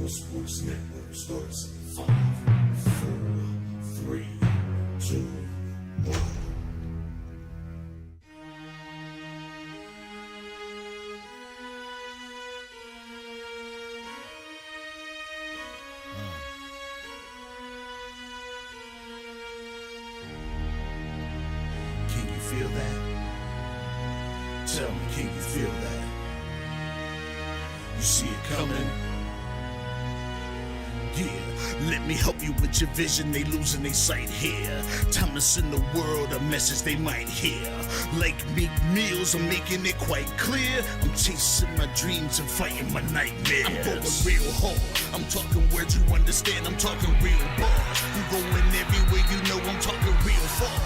Sports Network starts in 5, 4, 3, 2, 1. Can you feel that? Tell me, can you feel that? You see it coming? Yeah, let me help you with your vision, they losing their sight here. Time to send the world a message they might hear. Like Meek Mills, I'm making it quite clear. I'm chasing my dreams and fighting my nightmares. I'm going real hard, I'm talking words you understand, I'm talking real bars. I'm going everywhere you know, I'm talking real far.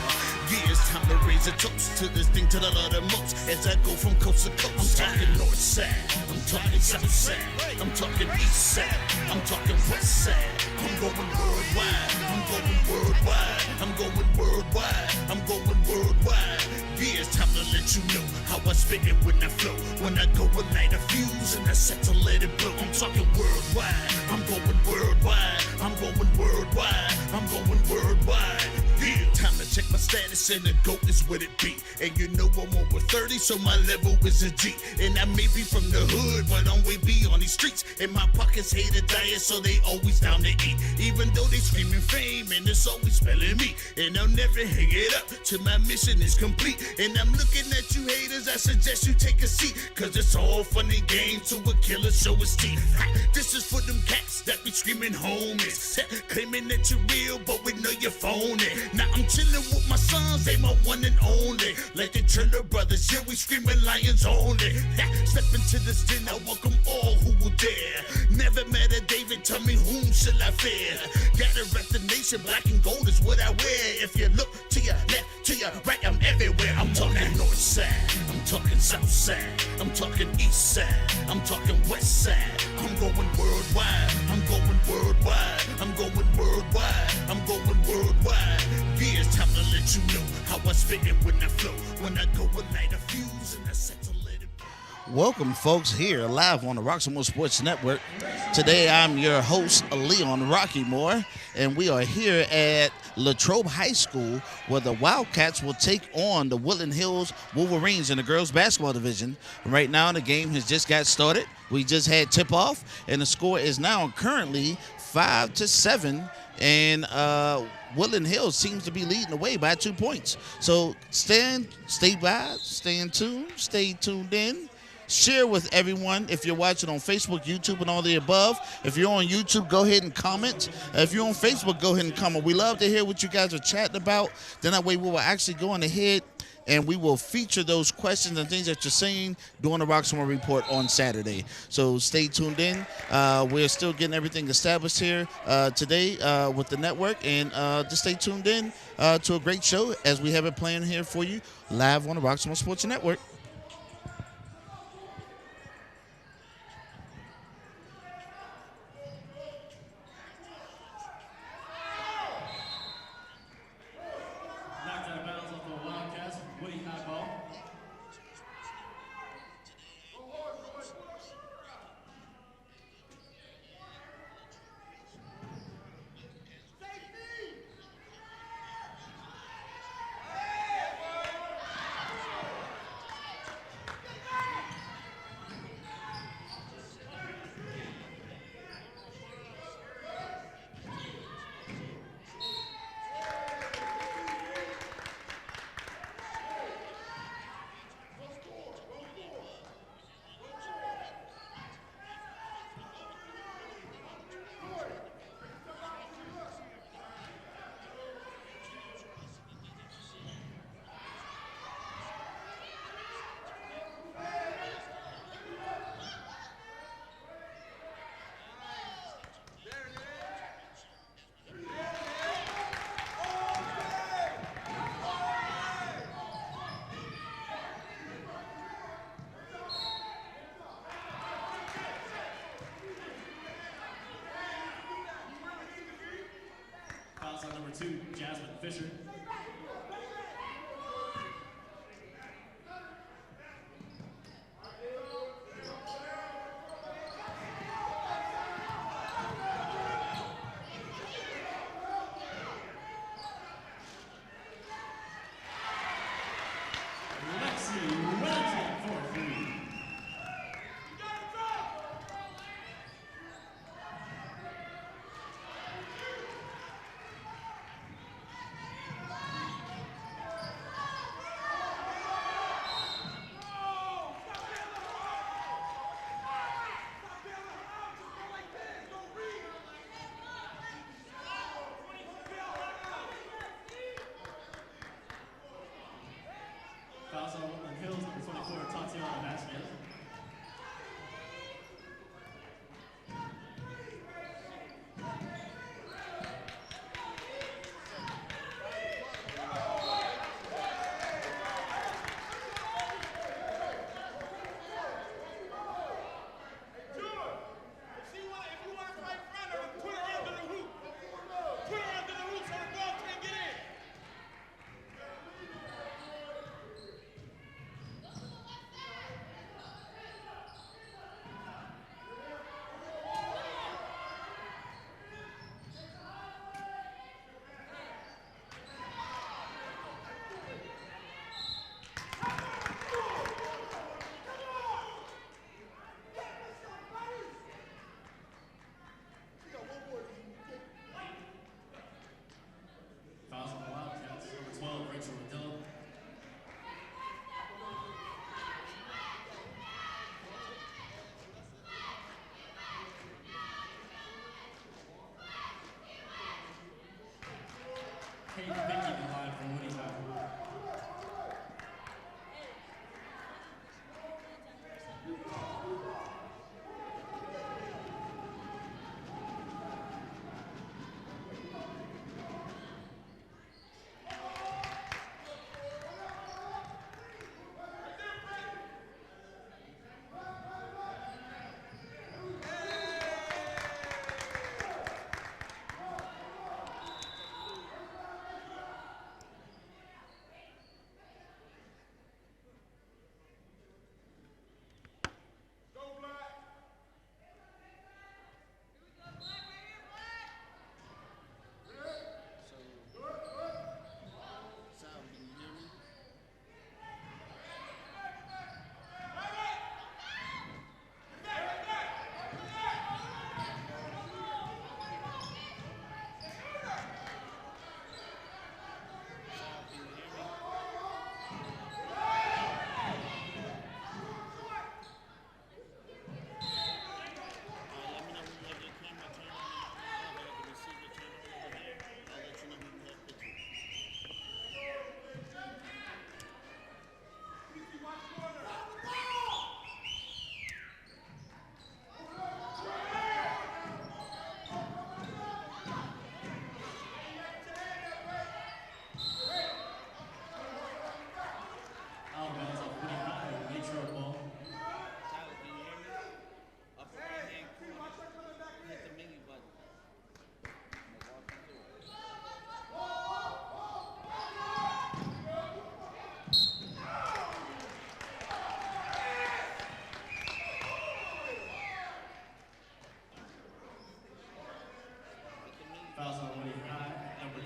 Yeah, it's time to raise a toast to this thing to the Lord the most as I go from coast to coast. I'm talking north side, I'm talking south side, I'm talking east side, I'm talking west side. I'm going worldwide, I'm going worldwide, I'm going worldwide, I'm going worldwide. Yeah, it's time to let you know how I spit it when I flow. When I go and light a fuse and I set to let it blow. I'm talking worldwide, I'm going worldwide, I'm going worldwide, I'm going worldwide. Yeah, time to check my status and the GOAT is what it be. And you know I'm over 30, so my level is a G. And I may be from the hood, but I'm way beyond these streets. And my pockets hate a diet, so they always down to eat. Even though they screaming fame, and it's always spelling me. And I'll never hang it up till my mission is complete. And I'm looking at you haters, I suggest you take a seat. Cause it's all fun and games to a killer show his teeth. This is for them cats that be screaming homies. Claiming that you're real, but we know you're phony. Now I'm chillin' with my sons, they my one and only. Like the Turner brothers, yeah, we screamin' lions only. Step into this den, I welcome all who will dare. Never met a David, tell me whom shall I fear? Gotta rep the nation, black and gold is what I wear. If you look to your left, to your right, I'm everywhere. I'm talking north side, I'm talking south side, I'm talking east side, I'm talking west side. I'm going worldwide, I'm going worldwide, I'm going worldwide, I'm going worldwide. Yeah, it's time to let you know how I spit it when I flow. When I go and light a fuse and I set to let it. Welcome, folks, here live on the Roximo Sports Network. Today, I'm your host, Leon Rocky Moore, and we are here at Latrobe High School, where the Wildcats will take on the Woodland Hills Wolverines in the girls' basketball division. Right now, the game has just got started. We just had tip-off, and the score is now currently 5-7, and Woodland Hills seems to be leading the way by 2 points. So stay tuned, stay tuned in. Share with everyone if you're watching on Facebook, YouTube, and all the above. If you're on YouTube, go ahead and comment. If you're on Facebook, go ahead and comment. We love to hear what you guys are chatting about. Then that way we will actually go on ahead and we will feature those questions and things that you're saying during the Roximo Report on Saturday. So stay tuned in. We're still getting everything established here today with the network. And just stay tuned in to a great show as we have it planned here for you live on the Roximo Sports Network. Number 2, Jasmine Fisher.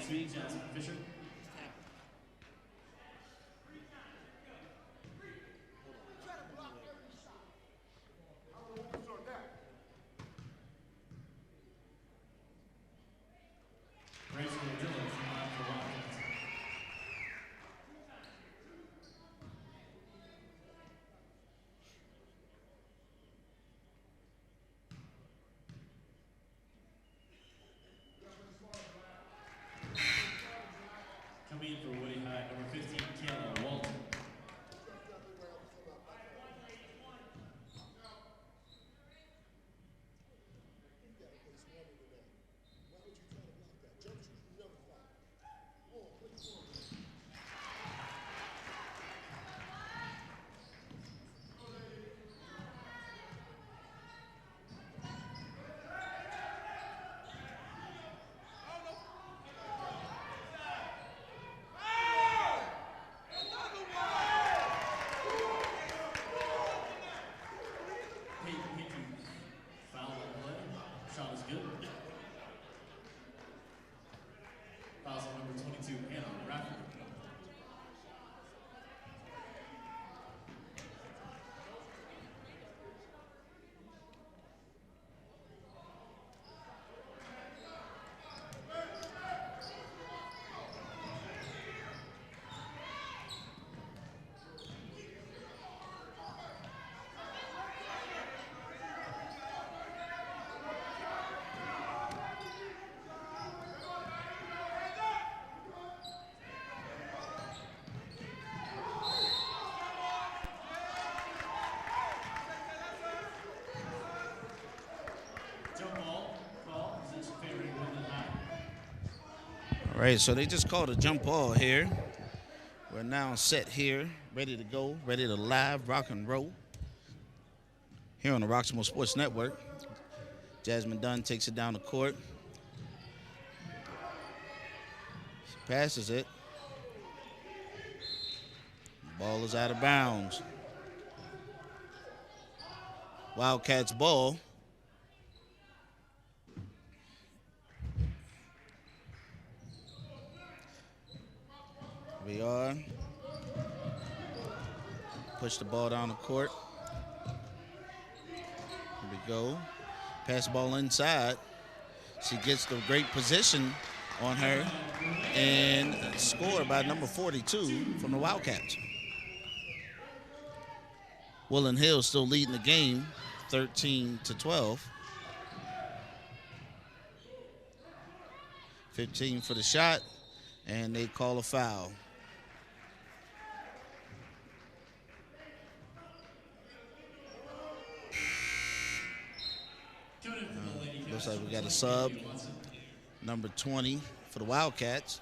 22, Jasmine Fisher. Grace Dillon from the Wildcats. Coming in for Woody High, number 15, Kayla Walton. Foul on play. Shot is good. Fouls on number 22, Anna Rafferty. Jump ball, call, position favoring Woodland High. All right, so they just called a jump ball here. We're now set here, ready to go, ready to live rock and roll here on the Roximo Sports Network. Jasmine Dunn takes it down the court. She passes it. Ball is out of bounds. Wildcats ball. We are. Push the ball down the court. Here we go. Pass the ball inside. She gets the great position on her and scored by number 42 from the Wildcats. Woodland Hills still leading the game, 13-12. 15 for the shot, and they call a foul. Looks like we got a sub, number 20 for the Wildcats.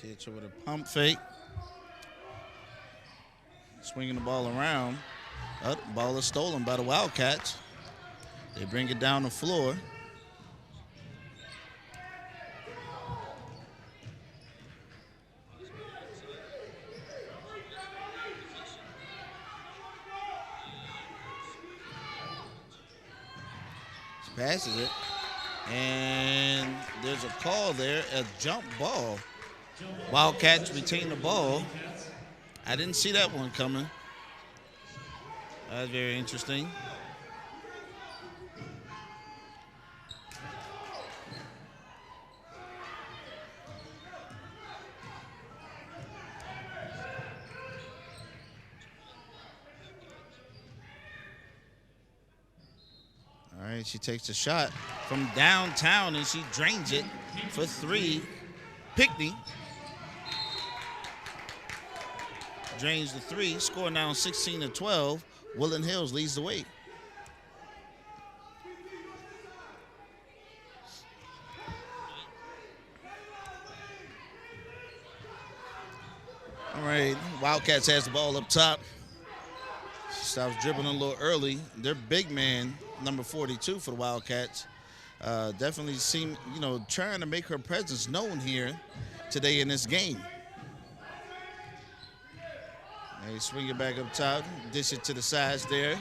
She hits her with a pump fake. Swinging the ball around. Oh, the ball is stolen by the Wildcats. They bring it down the floor. She passes it. And there's a call there, a jump ball. Wildcats retain the ball. I didn't see that one coming. That's very interesting. All right, she takes a shot from downtown and she drains it for three. Pickney drains the three, score now 16-12. Woodland Hills leads the way. All right, Wildcats has the ball up top. She stops dribbling a little early. Their big man, number 42 for the Wildcats. Definitely seem, trying to make her presence known here today in this game. They swing it back up top, dish it to the sides there.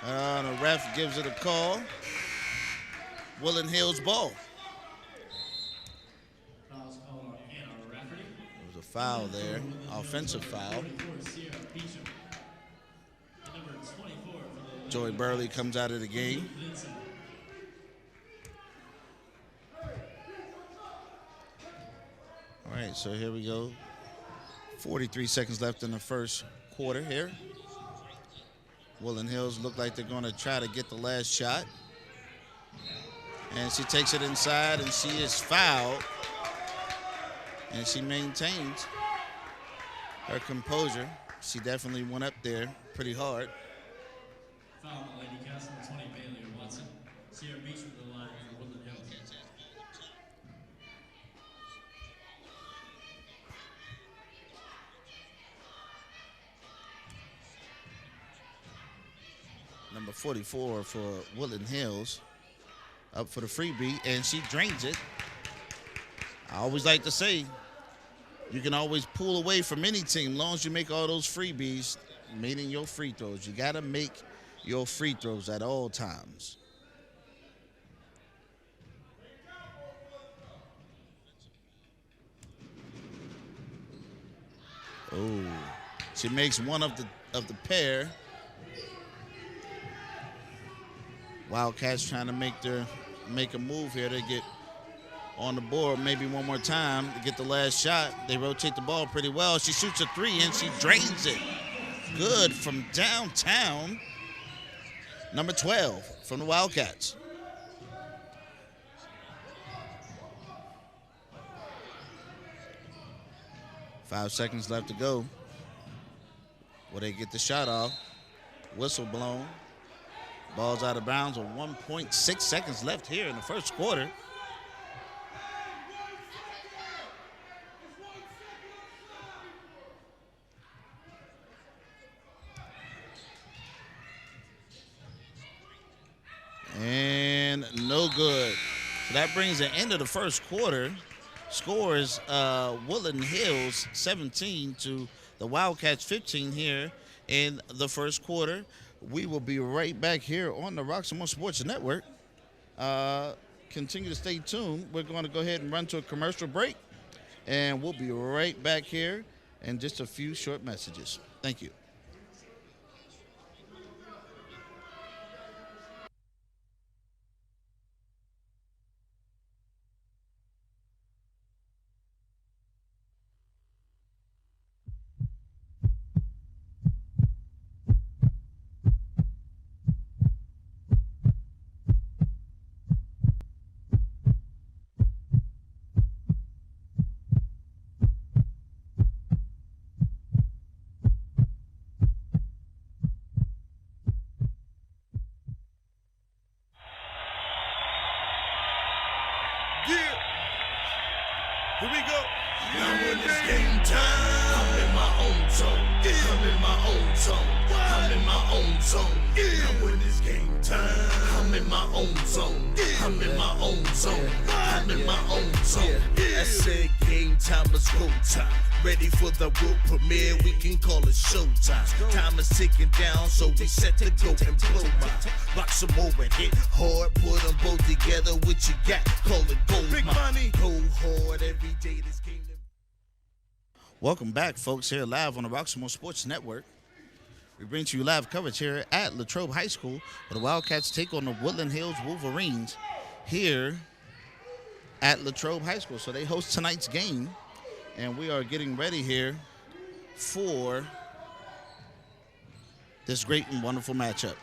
The ref gives it a call. Woodland Hills ball. Fouls called on Anna Rafferty. There was a foul there, offensive foul. 44, Sierra Beecham. And number 24 for the Joey Burley comes out of the game. Vincent. All right, so here we go. 43 seconds left in the first quarter here. Woodland Hills look like they're going to try to get the last shot. And she takes it inside, and she is fouled. And she maintains her composure. She definitely went up there pretty hard. Foul on Lady Castle, 20 Bailey and Watson. Sierra Beecham to the line for Woodland Hills. Number 44 for Woodland Hills up for the freebie, and she drains it. I always like to say, you can always pull away from any team as long as you make all those freebies, meaning your free throws. You got to make your free throws at all times. Oh, she makes one of the pair. Wildcats trying to make a move here to get on the board maybe one more time to get the last shot. They rotate the ball pretty well. She shoots a three and she drains it. Good from downtown. Number 12 from the Wildcats. Five seconds left to go. Will they get the shot off? Whistle blown. Ball's out of bounds with 1.6 seconds left here in the first quarter. And no good. So that brings the end of the first quarter. Scores Woodland Hills 17 to the Wildcats 15 here in the first quarter. We will be right back here on the Roximo Sports Network. Continue to stay tuned. We're going to go ahead and run to a commercial break, and we'll be right back here in just a few short messages. Thank you. Yeah. Here we go. Now when it's game time, I'm in my own zone. I'm in my own zone. I'm in my own zone. Now when it's game time, I'm in my own zone. I'm in my own zone. I'm in my own zone. I said game time, let's go time. Ready for the world premiere, we can call it showtime. Time is ticking down, so we set to go and blow mine. Rock some more and hit hard, put them both together. What you got? Call it gold. Big money. Go hard every day. This game. Welcome back, folks, here live on the Roximo Sports Network. We bring to you live coverage here at Latrobe High School, where the Wildcats take on the Woodland Hills Wolverines here at Latrobe High School. So they host tonight's game, and we are getting ready here for this great and wonderful matchup.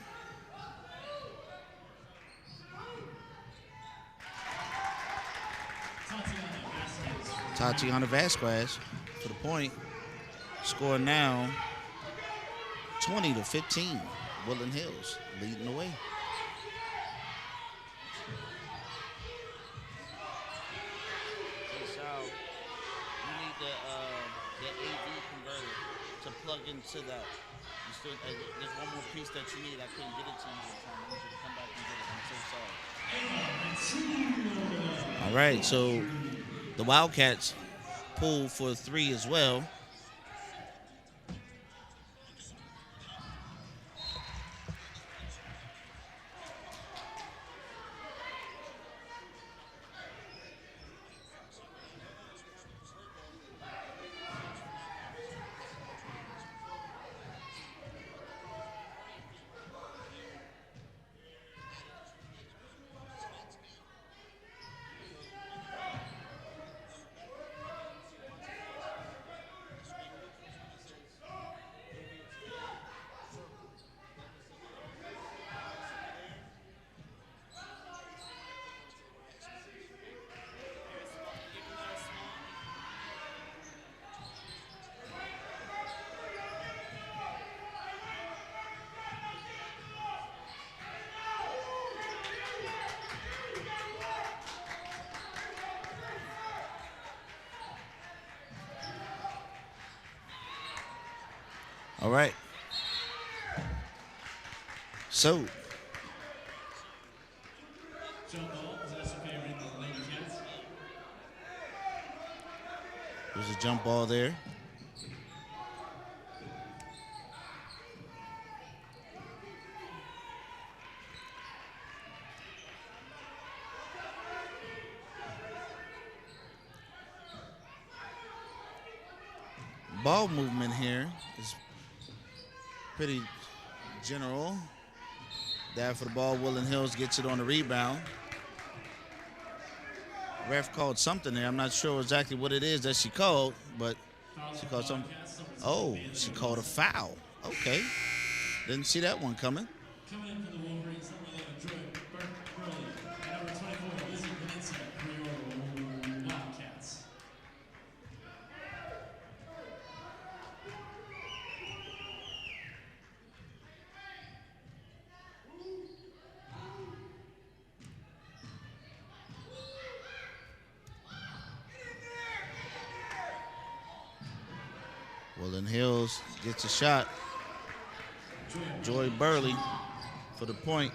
Tatiana Vasquez for the point. Score now 20-15. Woodland Hills leading the way. Hey, Sal, you need the AV converter to plug into that. You there's one more piece that you need. I couldn't get it to you this time. I want you to come back and get it. I'm so sorry. All right, so the Wildcats pull for 3 as well. All right. So, there's a jump ball there. Ball movement here is pretty general. There for the ball, Woodland Hills gets it on the rebound. Ref called something there. I'm not sure exactly what it is that she called, but she called something. Oh, she called a foul. Okay. Didn't see that one coming. Coming in for the Wolverines, number 11, Burley, and number 24, Lizzie Peninsula for your Wildcats. Woodland Hills gets a shot. Joy Burley for the point.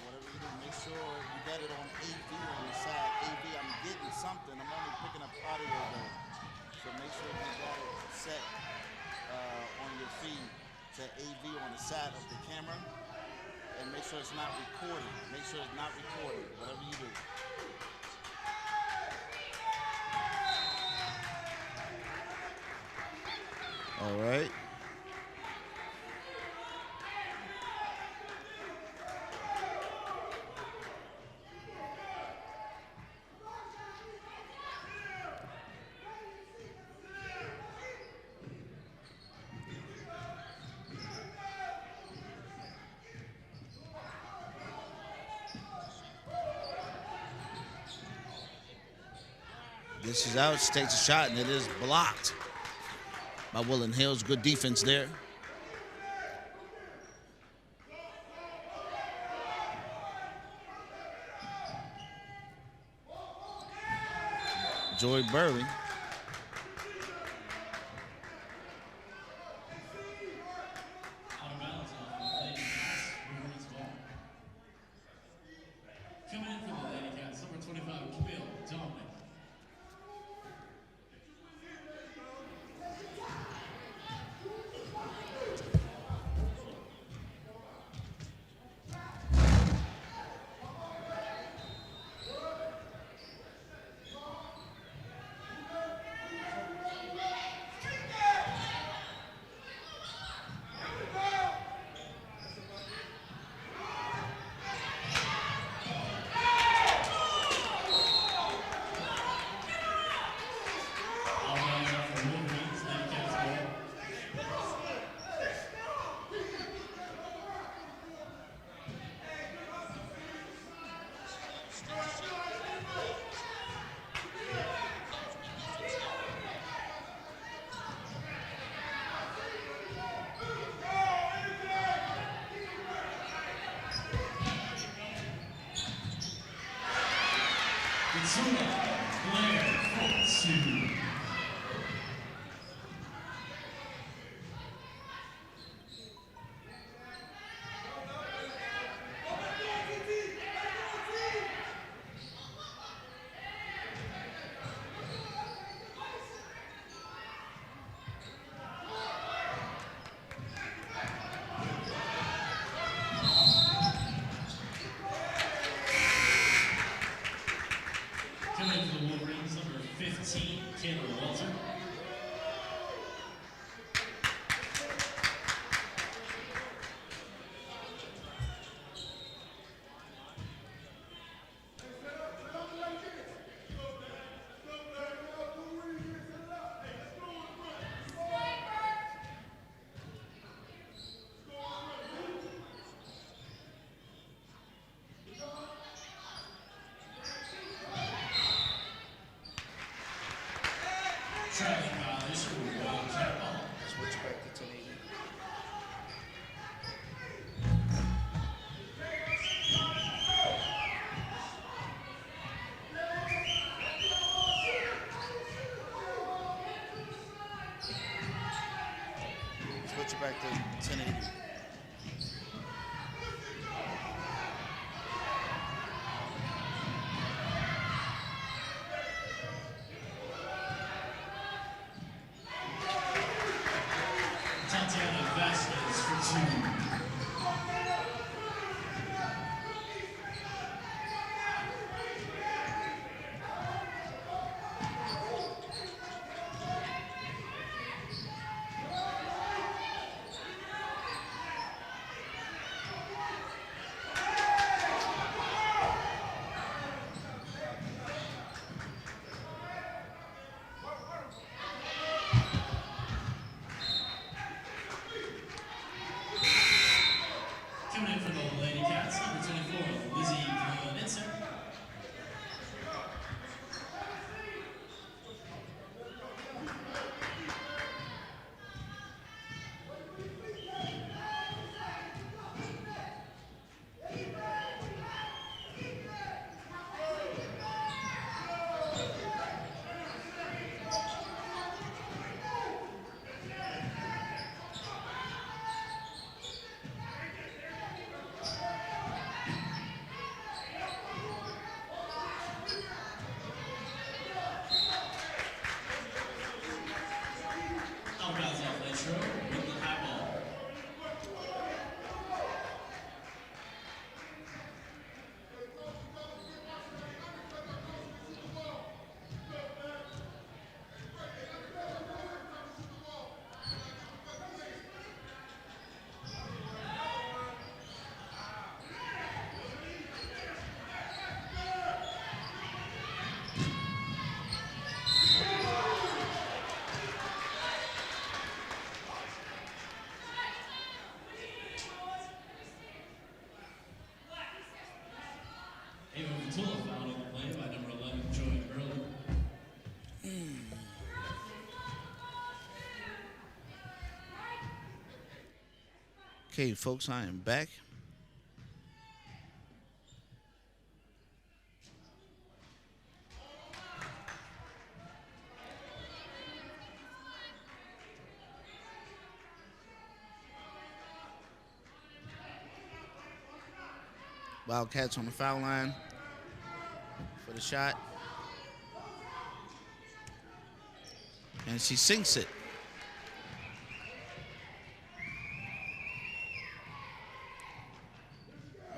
Whatever you do, make sure you got it on AV on the side. AV, I'm getting something. I'm only picking up audio though. So make sure you got it set on your feed to AV on the side of the camera. And make sure it's not recording. Make sure it's not recording, whatever you do. All right. This is out, she takes a shot, and it is blocked by Woodland Hills. Good defense there. Joy Burley. Out of bounds off the Lady Cats, Wolverines ball. Coming in for the Lady Cats, number 25, Camille Dominic. Blair, 2. Coming in for the Wolverines, number 15, Caleb Walter. Traveling violation with Wildcat ball. Switch back to 1080. Switch it back to 1080. Tatiana Vasquez for 2. Coming in for the Lady Cats, number 24, Lizzie Knitzer. Outbounds off Latrobe, Woodland high ball. Ava Vitula fouled on the play by number 11, Joey Burley. Okay, folks, I am back. Wildcats on the foul line for the shot. And she sinks it.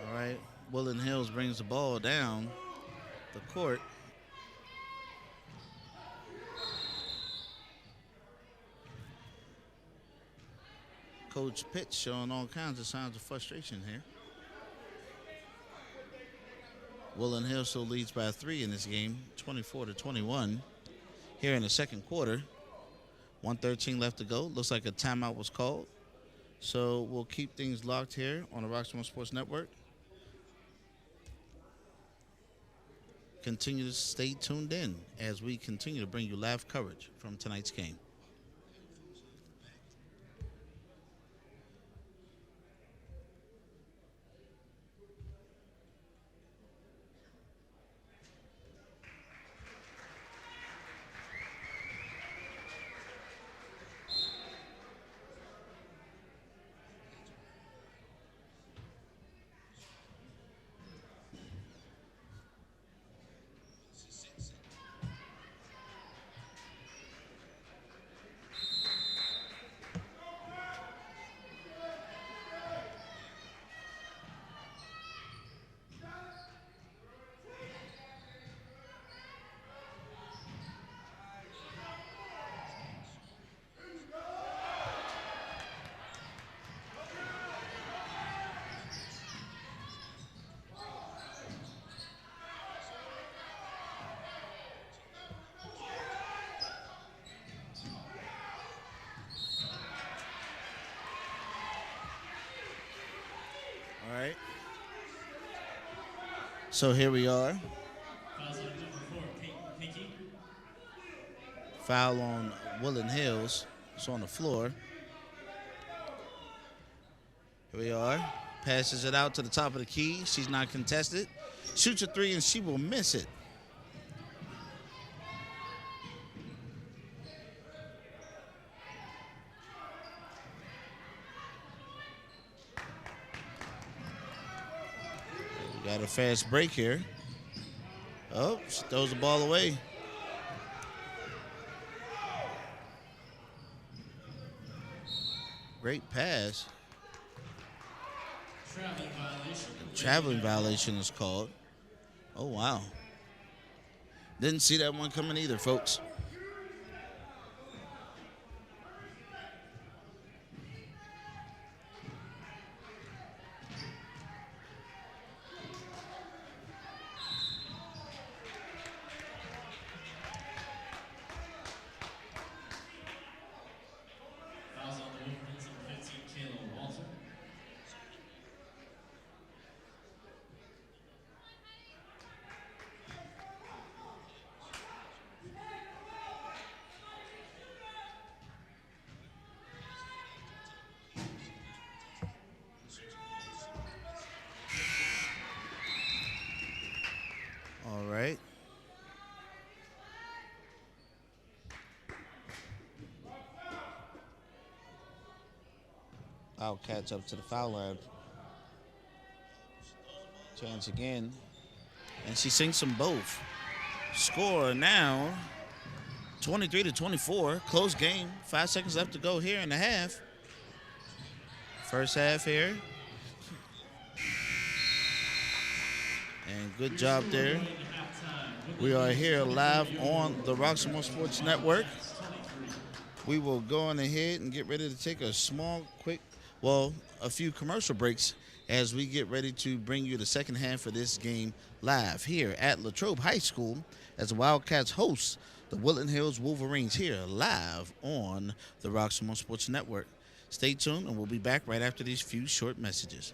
All right. Woodland Hills brings the ball down the court. Coach Pitt showing all kinds of signs of frustration here. Woodland Hills still leads by 3 in this game, 24-21. Here in the second quarter, 1:13 left to go. Looks like a timeout was called. So we'll keep things locked here on the Roxmore Sports Network. Continue to stay tuned in as we continue to bring you live coverage from tonight's game. So here we are. Fouls on number 4, Pinky. Foul on Woodland Hills. It's on the floor. Here we are. Passes it out to the top of the key. She's not contested. Shoots a three and she will miss it. We got a fast break here. Oh, she throws the ball away. Great pass. Traveling violation. Traveling violation is called. Oh, wow. Didn't see that one coming either, folks. Fouls on the Wolverines, number 15, Kayla Walter. All right. Wildcats up to the foul line. Chance again. And she sinks them both. Score now 23-24. Close game. 5 seconds left to go here in the half. First half here. And good job there. We are here live on the Roxmore Sports Network. We will go on ahead and get ready to take a a few commercial breaks as we get ready to bring you the second half of this game live here at Latrobe High School as the Wildcats host the Woodland Hills Wolverines here live on the Roxmore Sports Network. Stay tuned and we'll be back right after these few short messages.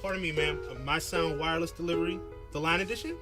Pardon me, ma'am. My Sound Wireless Delivery, the line edition?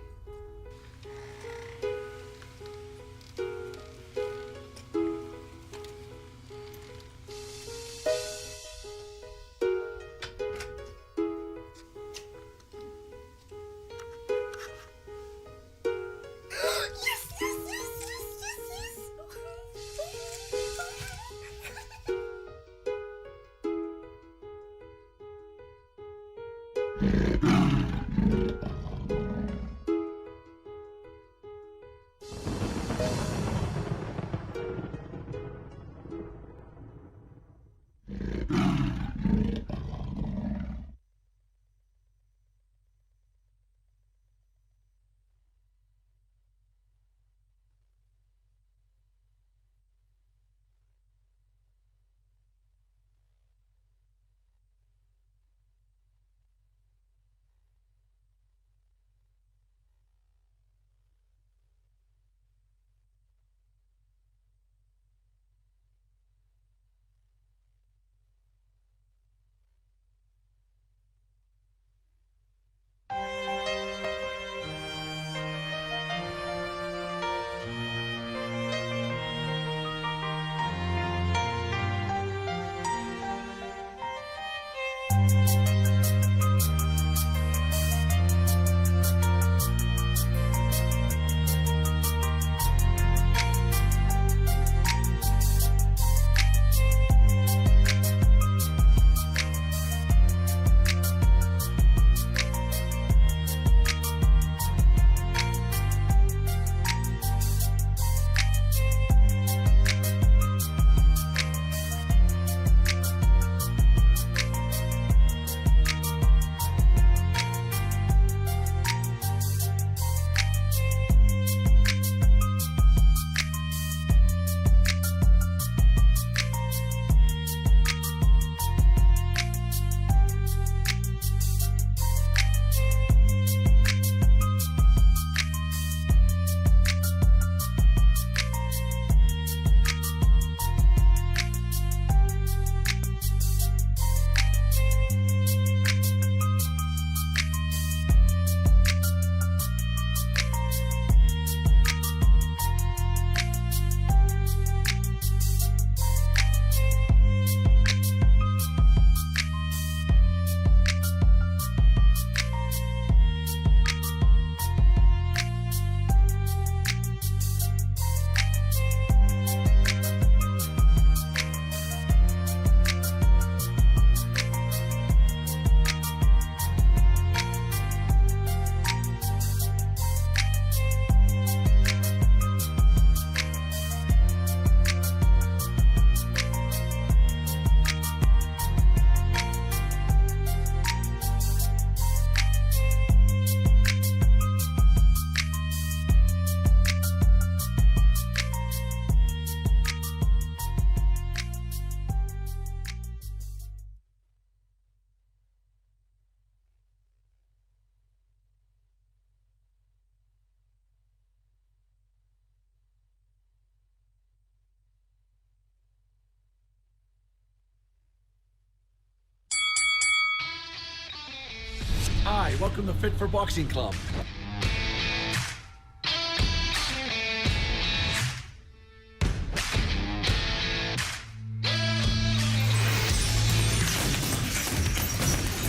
Hi, welcome to Fit for Boxing Club.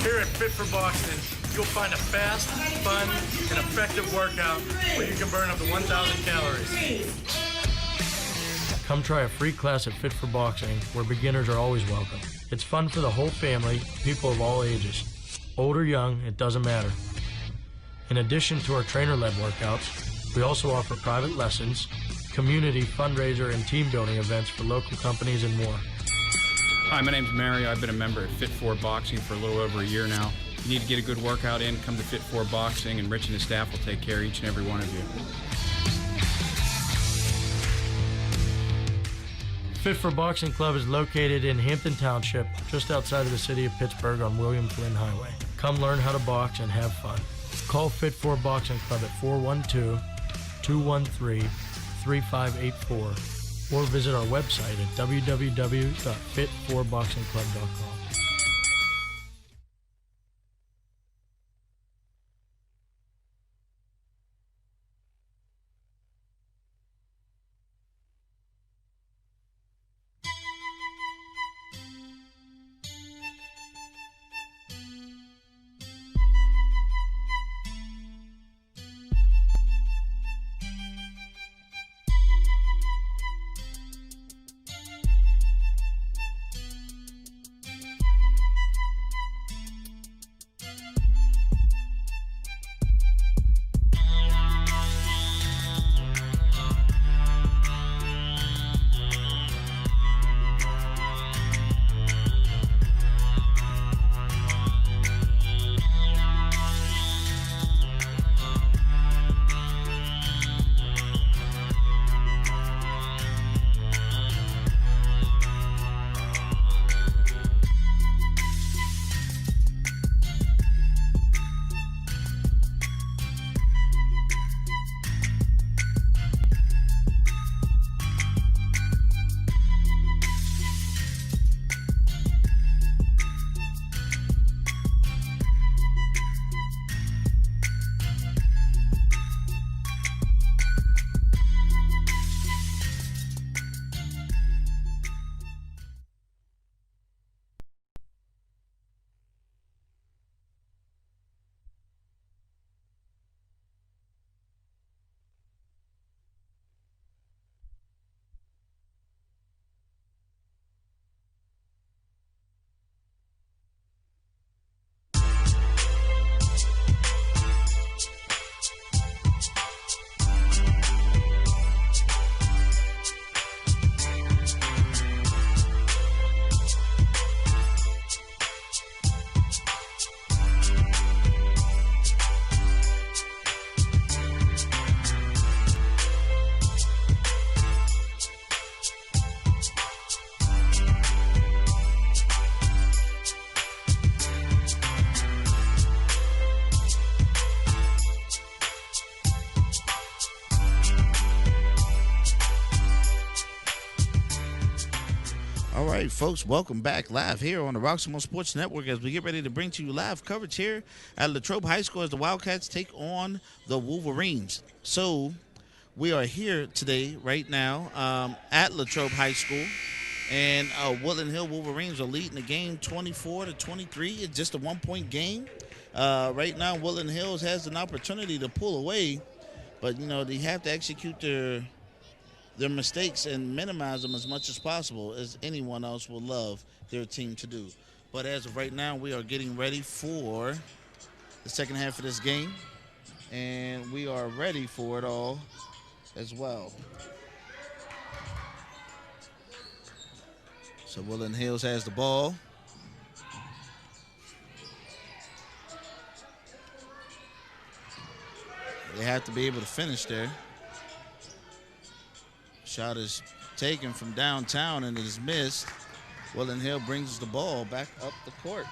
Here at Fit for Boxing, you'll find a fast, fun, and effective workout where you can burn up to 1,000 calories. Come try a free class at Fit for Boxing, where beginners are always welcome. It's fun for the whole family, people of all ages. Old or young, it doesn't matter. In addition to our trainer-led workouts, we also offer private lessons, community, fundraiser, and team building events for local companies and more. Hi, my name's Mario. I've been a member at Fit for Boxing for a little over a year now. If you need to get a good workout in, come to Fit for Boxing, and Rich and his staff will take care of each and every one of you. Fit for Boxing Club is located in Hampton Township, just outside of the city of Pittsburgh on William Flynn Highway. Come learn how to box and have fun. Call Fit for Boxing Club at 412-213-3584 or visit our website at www.fit4boxingclub.com. All right, folks, welcome back live here on the Roximo Sports Network as we get ready to bring to you live coverage here at Latrobe High School as the Wildcats take on the Wolverines. So we are here today, right now, at Latrobe High School, and Woodland Hill Wolverines are leading the game 24-23. It's just a one-point game. Right now, Woodland Hills has an opportunity to pull away, but, you know, they have to execute their mistakes and minimize them as much as possible, as anyone else would love their team to do. But as of right now, we are getting ready for the second half of this game, and we are ready for it all as well. So Woodland Hills has the ball. They have to be able to finish there. Shot is taken from downtown and it is missed. Woodland Hill brings the ball back up the court.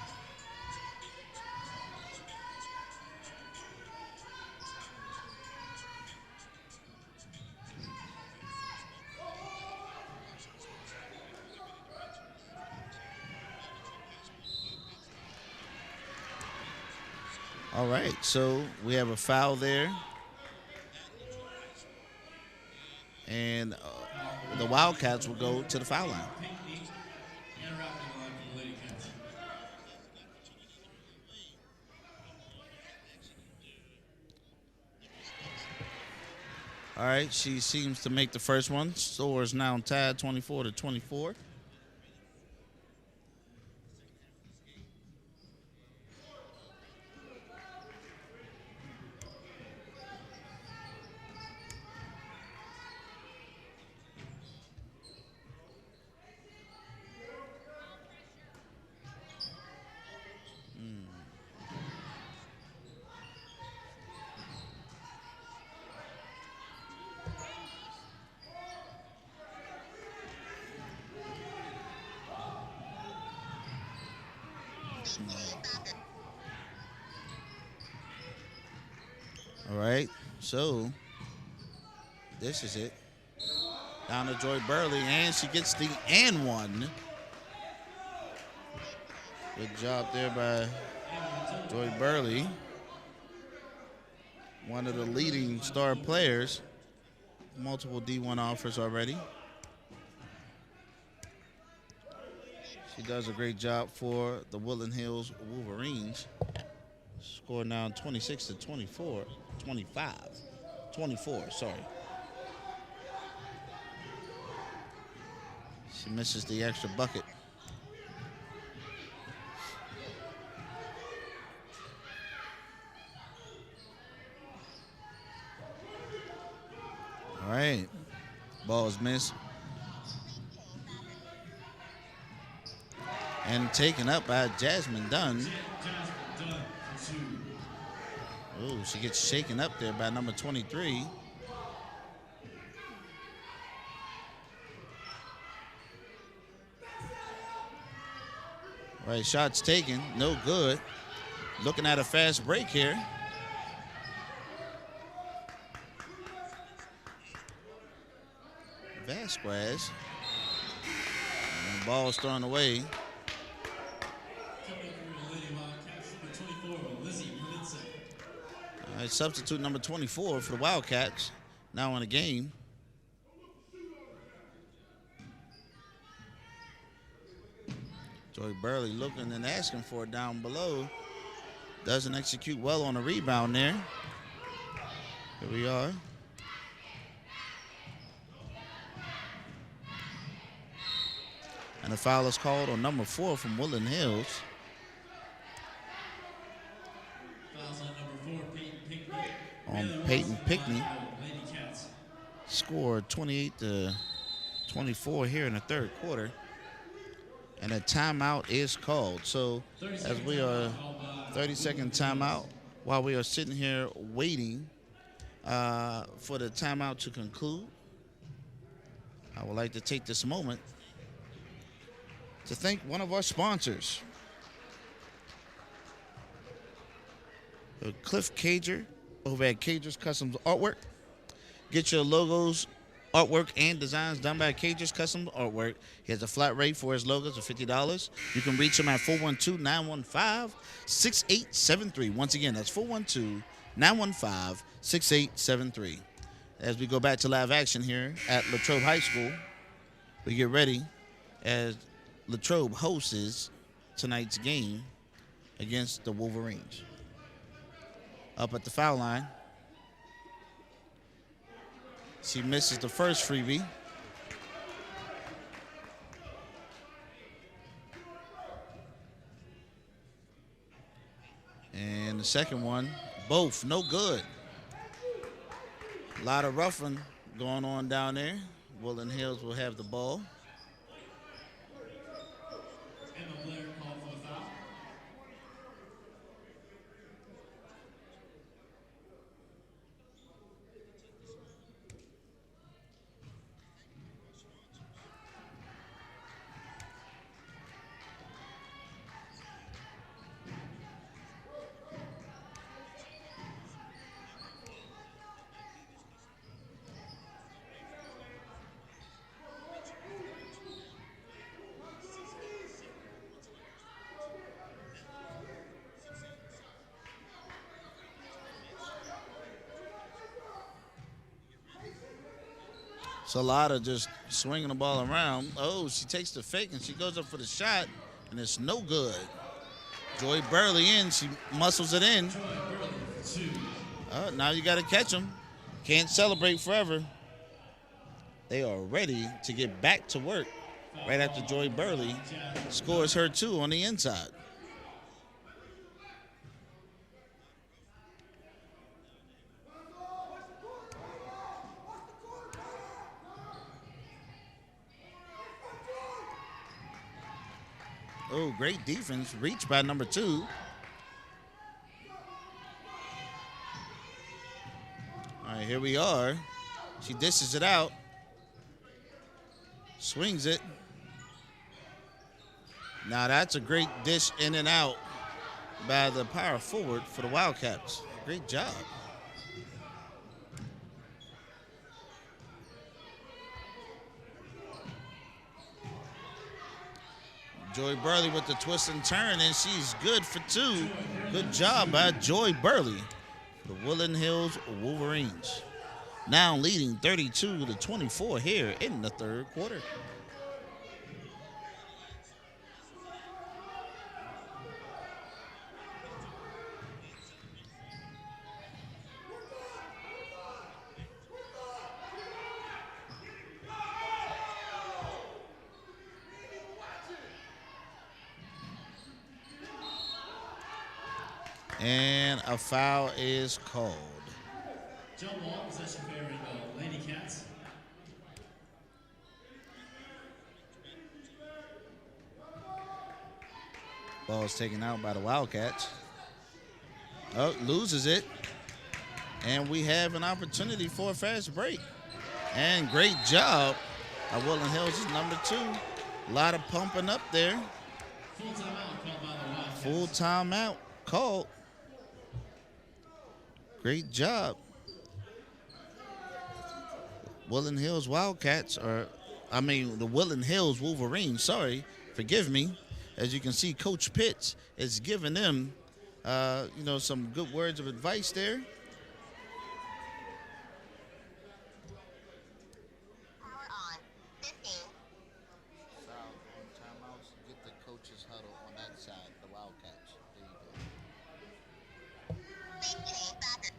All right, so we have a foul there. And the Wildcats will go to the foul line. Interrupting the line for the Lady Cats. All right, she seems to make the first one. Score is now tied 24-24. All right, so this is it. Down to Joy Burley, and she gets the and one. Good job there by Joy Burley, one of the leading star players. Multiple D1 offers already. She does a great job for the Woodland Hills Wolverines. Score now 26-24, 24, sorry. She misses the extra bucket. All right, ball is missed. And taken up by Jasmine Dunn. Oh, she gets shaken up there by number 23. Right, shots taken, no good. Looking at a fast break here. Vasquez. And the ball's thrown away. All right, substitute number 24 for the Wildcats. Now in the game. Joy Burley looking and asking for it down below. Doesn't execute well on the rebound there. Here we are. And the foul is called on number 4 from Woodland Hills. Fouls on number 4, Peyton Pickney. On Peyton Pickney. Scored 28-24 here in the third quarter. And a timeout is called. So as we are 30-second timeout, while we are sitting here waiting for the timeout to conclude, I would like to take this moment to thank one of our sponsors, Cliff Cager over at Cager's Customs Artwork. Get your logos, artwork, and designs done by Cager's Custom Artwork. He has a flat rate for his logos of $50. You can reach him at 412-915-6873. Once again, that's 412-915-6873. As we go back to live action here at Latrobe High School, we get ready as Latrobe hosts tonight's game against the Wolverines. Up at the foul line. She misses the first freebie. And the second one, both no good. A lot of roughing going on down there. Woodland Hills will have the ball. Emma Blair called for the foul. Salada just swinging the ball around. Oh, she takes the fake and she goes up for the shot, and it's no good. Joy Burley in. She muscles it in. Now you got to catch them. Can't celebrate forever. They are ready to get back to work right after Joy Burley scores her 2 on the inside. Oh, great defense. Reach by number 2. All right, here we are. She dishes it out. Swings it. Now that's a great dish in and out by the power forward for the Wildcats. Great job. Joy Burley with the twist and turn, and she's good for 2. Good job by Joy Burley, the Woodland Hills Wolverines. Now leading 32-24 here in the third quarter. And a foul is called. Jump ball, possession favoring the Lady Cats. Ball is taken out by the Wildcats. Oh, loses it. And we have an opportunity for a fast break. And great job by Woodland Hills' number 2. A lot of pumping up there. Full timeout called by the Wildcats. Full timeout called. Great job. Woodland Hills Wildcats the Woodland Hills Wolverines, forgive me. As you can see, Coach Pitts is giving them, some good words of advice there. Power on. 15. Foul on timeouts. Get the coaches huddle on that side, the Wildcats. There you go. Please back.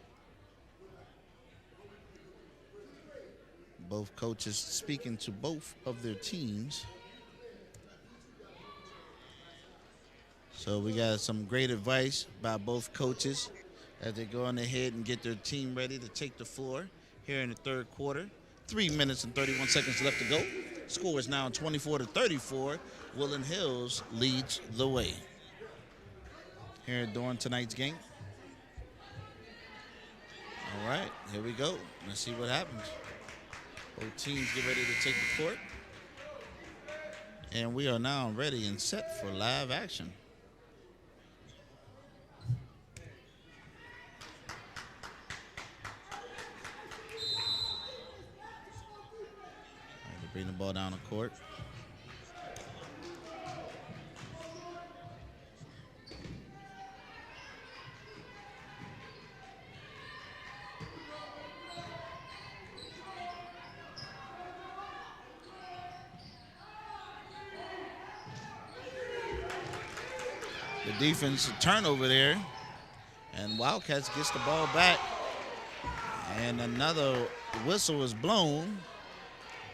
Both coaches speaking to both of their teams. So we got some great advice by both coaches as they go on ahead and get their team ready to take the floor here in the third quarter. 3 minutes and 31 seconds left to go. Score is now 24-34. Woodland Hills leads the way here during tonight's game. All right, here we go. Let's see what happens. Both teams get ready to take the court. And we are now ready and set for live action. Bring the ball down the court. The defense, a turnover there. And Wildcats gets the ball back. And another whistle is blown.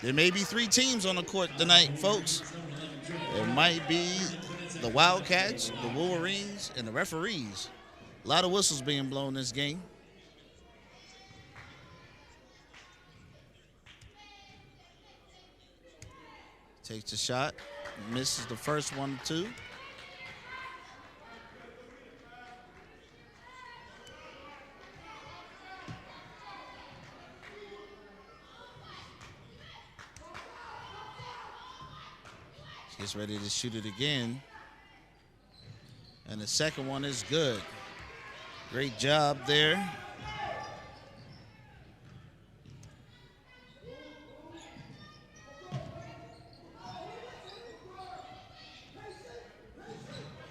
There may be 3 teams on the court tonight, folks. It might be the Wildcats, the Wolverines, and the referees. A lot of whistles being blown this game. Takes the shot, misses the first 1-2. Gets ready to shoot it again. And the second one is good. Great job there.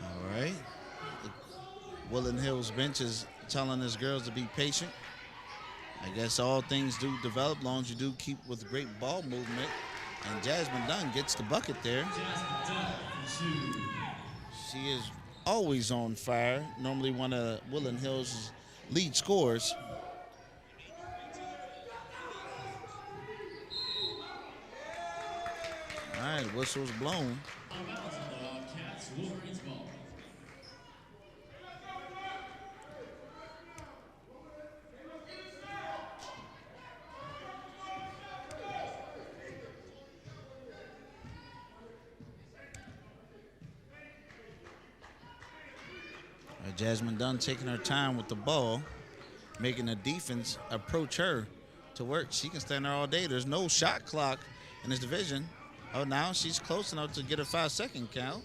All right. The Woodland Hills bench is telling his girls to be patient. I guess all things do develop long as you do keep with great ball movement. And Jasmine Dunn gets the bucket there. She is always on fire. Normally one of Woodland Hills' lead scorers. All right, whistle's blown. Cats, Wolverines ball. Jasmine Dunn taking her time with the ball, making the defense approach her to work. She can stand there all day. There's no shot clock in this division. Oh, now she's close enough to get a 5-second count.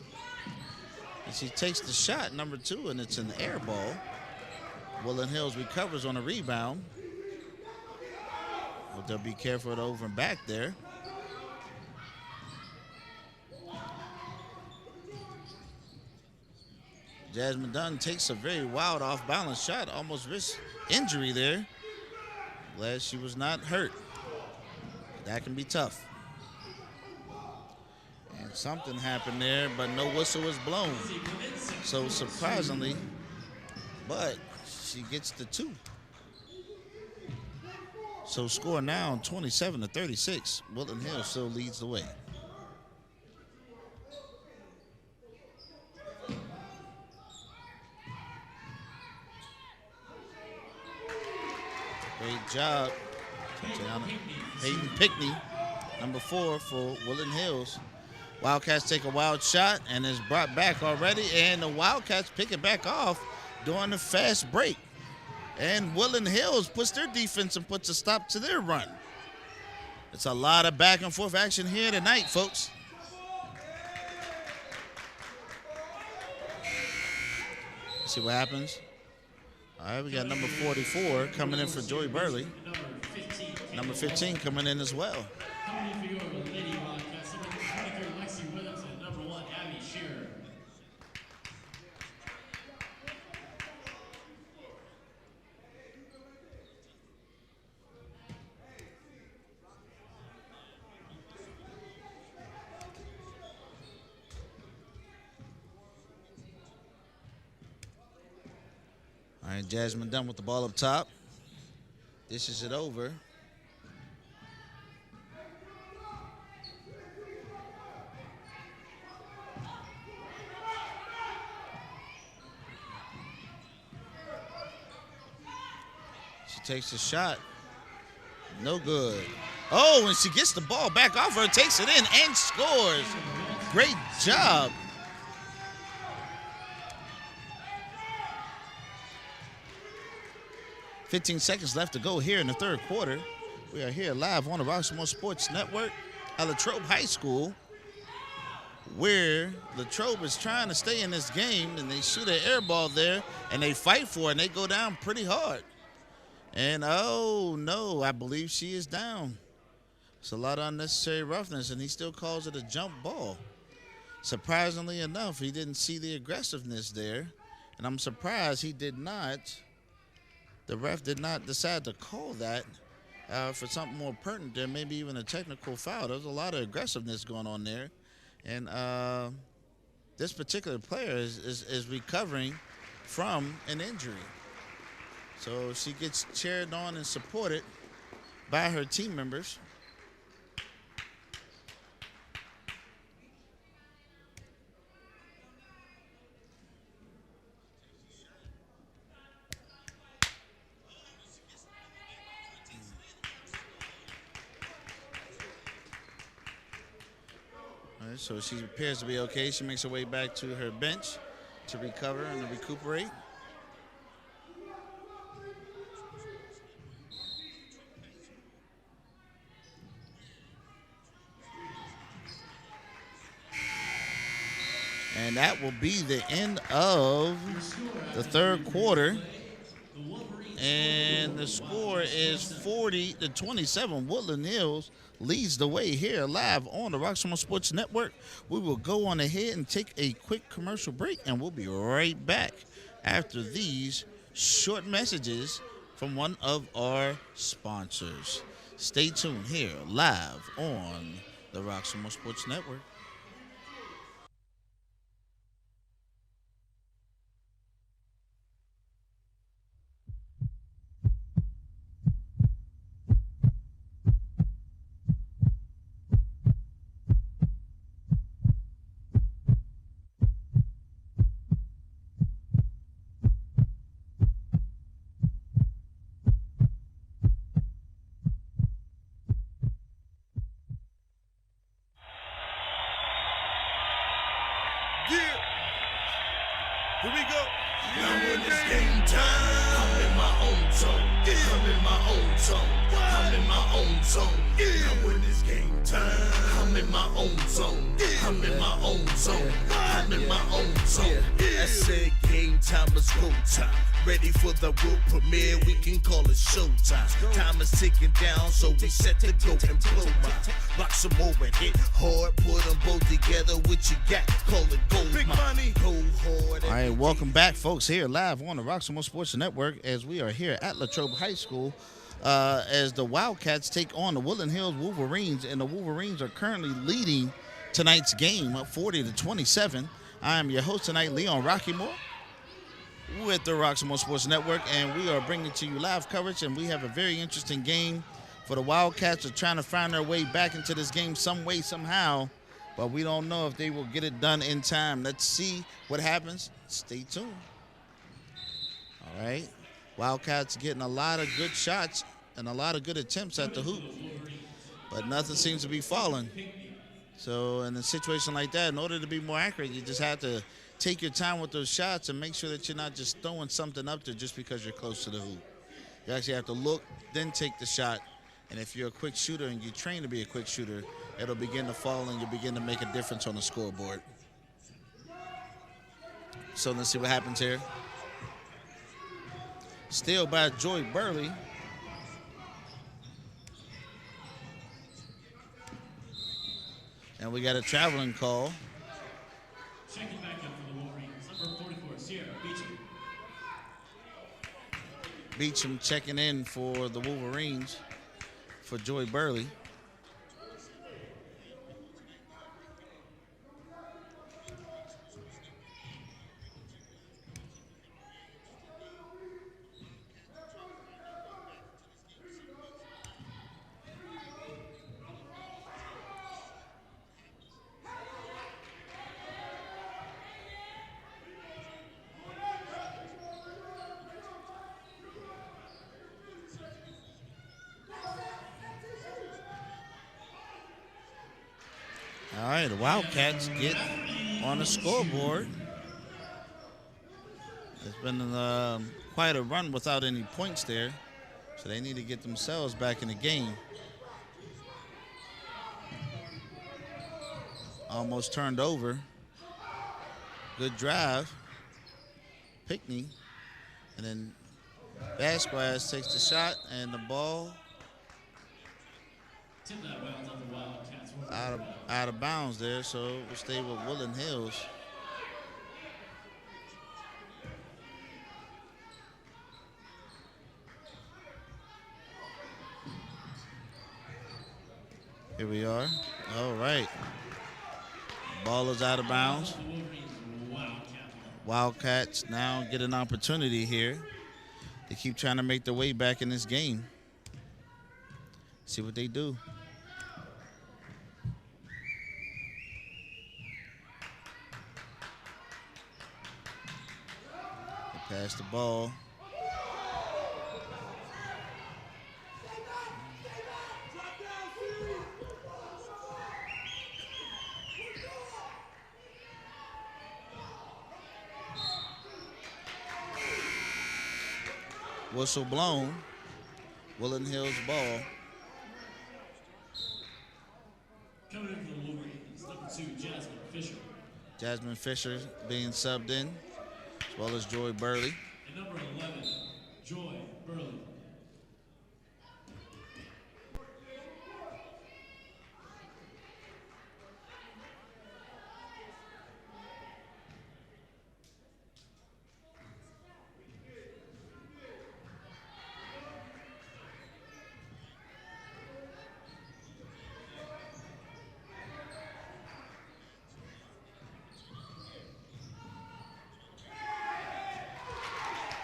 And she takes the shot, number 2, and it's an air ball. Woodland Hills recovers on a rebound. Well, they'll be careful to over and back there. Jasmine Dunn takes a very wild off-balance shot, almost risked injury there. Glad she was not hurt. That can be tough. And something happened there, but no whistle was blown. So surprisingly, but she gets the 2. So score now 27-36. Woodland Hills still leads the way. Great job, Hayden Pickney, number 4 for Woodland Hills. Wildcats take a wild shot and is brought back already, and the Wildcats pick it back off during the fast break. And Woodland Hills puts their defense and puts a stop to their run. It's a lot of back and forth action here tonight, folks. Let's see what happens. All right, we got number 44 coming in for Joey Burley. Number 15 coming in as well. Coming in for your Lady Wildcats, number 23, Lexi Williams, and number 1, Abby Shearer. All right, Jasmine Dunn with the ball up top. Dishes it over. She takes the shot. No good. Oh, and she gets the ball back off her, takes it in, and scores. Great job. "15 seconds left to go here in the third quarter. We are here live on the Roxmore Sports Network at Latrobe High School, where Latrobe is trying to stay in this game, and they shoot an air ball there, and they fight for it, and they go down pretty hard. And, oh, no, I believe she is down. It's a lot of unnecessary roughness, and he still calls it a jump ball. Surprisingly enough, he didn't see the aggressiveness there, and I'm surprised he did not. The ref did not decide to call that for something more pertinent there, maybe even a technical foul. There was a lot of aggressiveness going on there. And this particular player is recovering from an injury. So she gets cheered on and supported by her team members. So she appears to be okay. She makes her way back to her bench to recover and to recuperate. And that will be the end of the third quarter. And the score is 40-27. Woodland Hills leads the way here live on the Roxmore Sports Network. We will go on ahead and take a quick commercial break, and we'll be right back after these short messages from one of our sponsors. Stay tuned here live on the Roximo Sports Network. Here we go. Now when it's game time, I'm in my own zone. I'm in my own zone. I'm in my own zone. Now when it's game time, I'm in my own zone. I'm in my own zone. I'm in my own zone. I said game time is go time. Ready for the world premiere, we can call it showtime. Time is ticking down, so we set to go and blow mine. Rock some more and hit hard, put them both together. What you got? Call it gold. Big money. Go hard. All right, welcome back, folks, here live on the Roximo Sports Network as we are here at Latrobe High School as the Wildcats take on the Woodland Hills Wolverines, and the Wolverines are currently leading tonight's game up 40-27. I am your host tonight, Leon Rockymore, with the Roximo Sports Network, and we are bringing to you live coverage, and we have a very interesting game for the Wildcats. Are trying to find their way back into this game some way, somehow, but we don't know if they will get it done in time. Let's see what happens. Stay tuned. All right. Wildcats getting a lot of good shots and a lot of good attempts at the hoop, but nothing seems to be falling. So in a situation like that, in order to be more accurate, you just have to take your time with those shots and make sure that you're not just throwing something up there just because you're close to the hoop. You actually have to look, then take the shot. And if you're a quick shooter and you train to be a quick shooter, it'll begin to fall and you'll begin to make a difference on the scoreboard. So let's see what happens here. Steal by Joy Burley. And we got a traveling call. Checking back up for the Wolverines. Number 44, Sierra Beecham. Beecham checking in for the Wolverines for Joy Burley. All right, the Wildcats get on the scoreboard. It's been quite a run without any points there, so they need to get themselves back in the game. Almost turned over. Good drive. Pickney. And then Vasquez takes the shot, and the ball Tip that well on the Wildcats. out of bounds there, so we'll stay with Woodland Hills. Here we are. All right. Ball is out of bounds. Wildcats now get an opportunity here. They keep trying to make their way back in this game. See what they do. They pass the ball. Whistle blown. Woodland Hills ball. Coming in for the Wolverines, number 2, Jasmine Fisher. Jasmine Fisher being subbed in, as well as Joy Burley. And number 11, Joy Burley.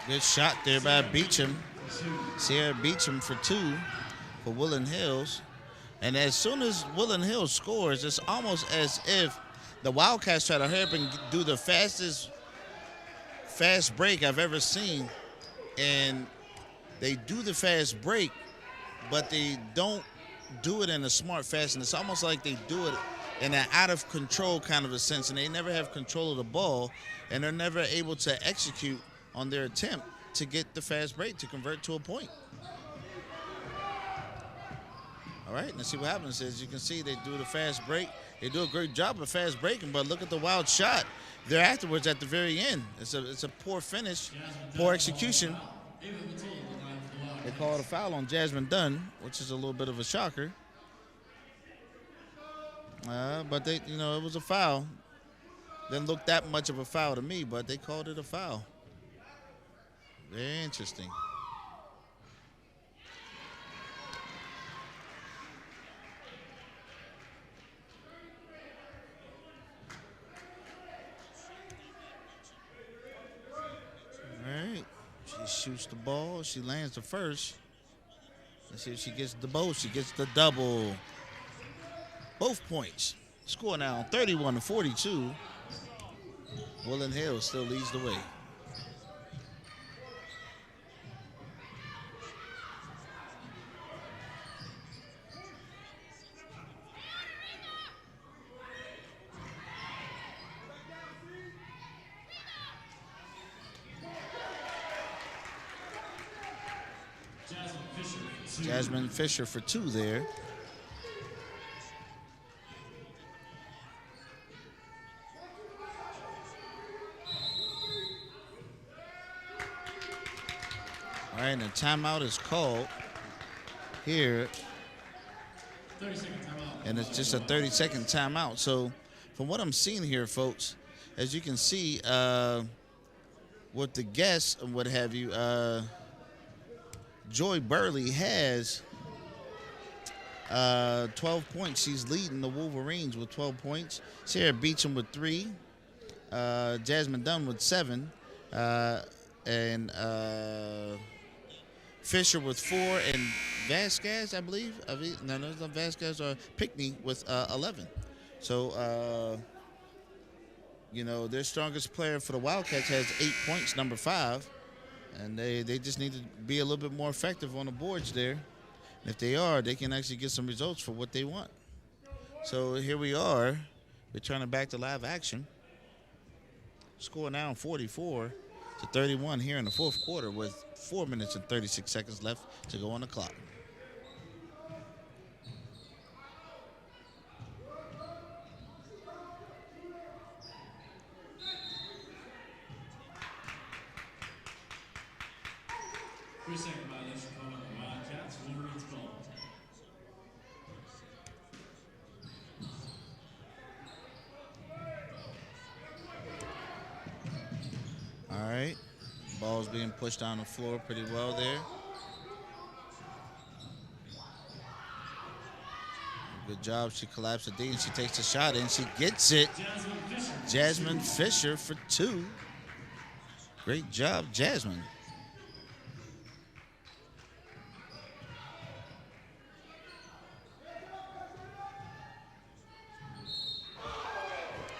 Good shot there by Beecham. Sierra Beecham for 2 for Woodland Hills. And as soon as Woodland Hills scores, it's almost as if the Wildcats try to hurry up and do the fast break I've ever seen. And they do the fast break, but they don't do it in a smart fashion. It's almost like they do it in an out of control kind of a sense, and they never have control of the ball, and they're never able to execute on their attempt to get the fast break to convert to a point. All right, let's see what happens. As you can see, they do the fast break. They do a great job of fast breaking, but look at the wild shot there afterwards at the very end. It's a poor finish, poor execution. They call it a foul on Jasmine Dunn, which is a little bit of a shocker. But they, it was a foul. Didn't look that much of a foul to me, but they called it a foul. Very interesting. All right. She shoots the ball. She lands the first. Let's see if she gets the both. She gets the double. Both points. Score now 31-42. Woodland Hills still leads the way. Jasmine Fisher for 2 there. All right, and a timeout is called here. 30-second timeout. And it's just a 30-second timeout. So from what I'm seeing here, folks, as you can see with the guests and what have you, Joy Burley has 12 points. She's leading the Wolverines with 12 points. Sarah Beecham with 3. Jasmine Dunn with 7. And Fisher with 4. And Vasquez, I believe. No, it's not Vasquez. Pickney with 11. So, their strongest player for the Wildcats has 8 points, number 5. And they just need to be a little bit more effective on the boards there. And if they are, they can actually get some results for what they want. So here we are, returning back to live action. Score now 44-31 here in the fourth quarter with 4 minutes and 36 seconds left to go on the clock. Three-second violation called on the Wildcats. Wolverines ball. All right. Ball's being pushed down the floor pretty well there. Good job. She collapsed the D and she takes the shot and she gets it. Jasmine Fisher for 2. Great job, Jasmine.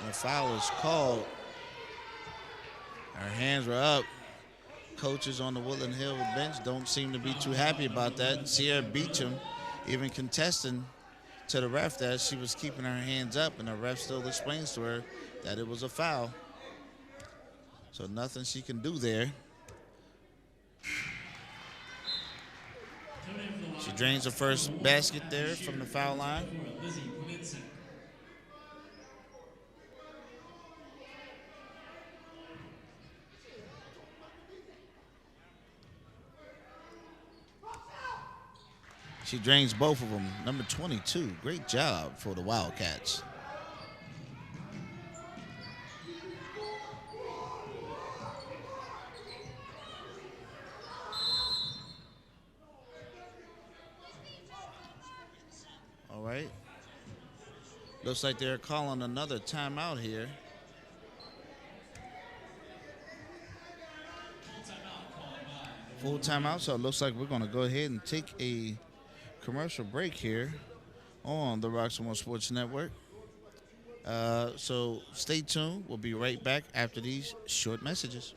The foul is called. Her hands were up. Coaches on the Woodland Hill bench don't seem to be too happy about that. Sierra Beecham even contesting to the ref that she was keeping her hands up, and the ref still explains to her that it was a foul. So nothing she can do there. She drains the first basket there from the foul line. She drains both of them. Number 22, great job for the Wildcats. All right. Looks like they're calling another timeout here. Timeout full timeout, so it looks like we're going to go ahead and take a commercial break here on the Roximo Sports Network. So stay tuned. We'll be right back after these short messages.